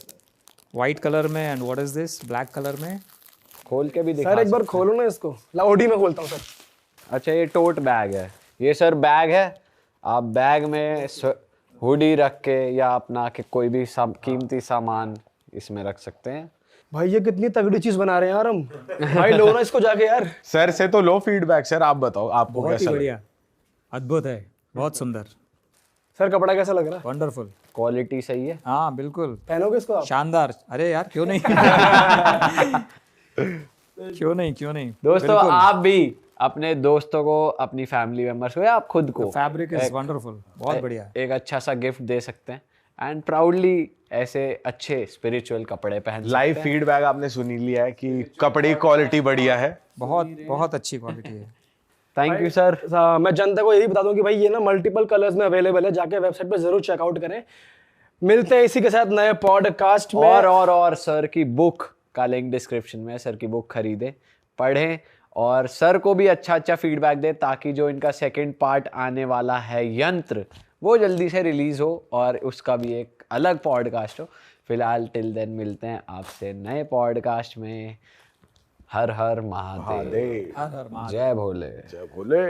B: वाइट कलर में। And what is this, black colour में।
C: खोल के भी दिखा
D: सर एक बार
C: सकते
D: खोलो ना इसको। लाउडी में खोलता हूँ सर।
C: हैं। अच्छा, ये टोट बैग है। ये सर बैग है, आप बैग में हुडी रख के या अपना के कोई भी कीमती सामान इसमें रख सकते हैं।
D: भाई ये कितनी तगड़ी चीज बना रहे हैं यार हम। भाई लो ना इसको जाके यार।
E: सर से तो लो फीडबैक। सर आप बताओ आपको
B: बहुत ही
E: कैसा लगा?
B: बढ़िया, अद्भुत है, बहुत सुंदर,
D: सर कपड़ा कैसा लग रहा है?
B: वंडरफुल।
C: क्वालिटी सही है।
B: हाँ बिल्कुल,
D: पहनोगे इसको आप?
B: शानदार। अरे यार क्यों नहीं क्यों नहीं, क्यों नहीं।
C: दोस्तों आप भी अपने दोस्तों को, अपनी फैमिली मेंबर्स को, या आप खुद को
B: फैब्रिक इज वंडरफुल, बहुत बढ़िया।
C: एक अच्छा सा गिफ्ट दे सकते हैं एंड प्राउडली ऐसे अच्छे स्पिरिचुअल कपड़े पहन
E: लाइव फीडबैक आपने सुनी लिया है कि कपड़े की क्वालिटी बढ़िया है।
B: बहुत बहुत अच्छी क्वालिटी है।
C: Thank you sir.
D: मैं जनता को यही बता दूं कि भाई ये ना मल्टीपल कलर्स में अवेलेबल है, जाके वेबसाइट पे जरूर चेकआउट करें। मिलते हैं इसी के साथ नए पॉडकास्ट में।
C: और सर की बुक का लिंक डिस्क्रिप्शन में है। सर की बुक खरीदें, पढ़ें और सर को भी अच्छा फीडबैक दें, ताकि जो इनका सेकंड पार्ट आने वाला है यंत्र, वो जल्दी से रिलीज हो और उसका भी एक अलग पॉडकास्ट हो। फिलहाल टिल देन मिलते हैं आपसे नए पॉडकास्ट में। हर हर महादेव,
B: हर हर महादेव।
C: जय भोले।
E: जय भोले।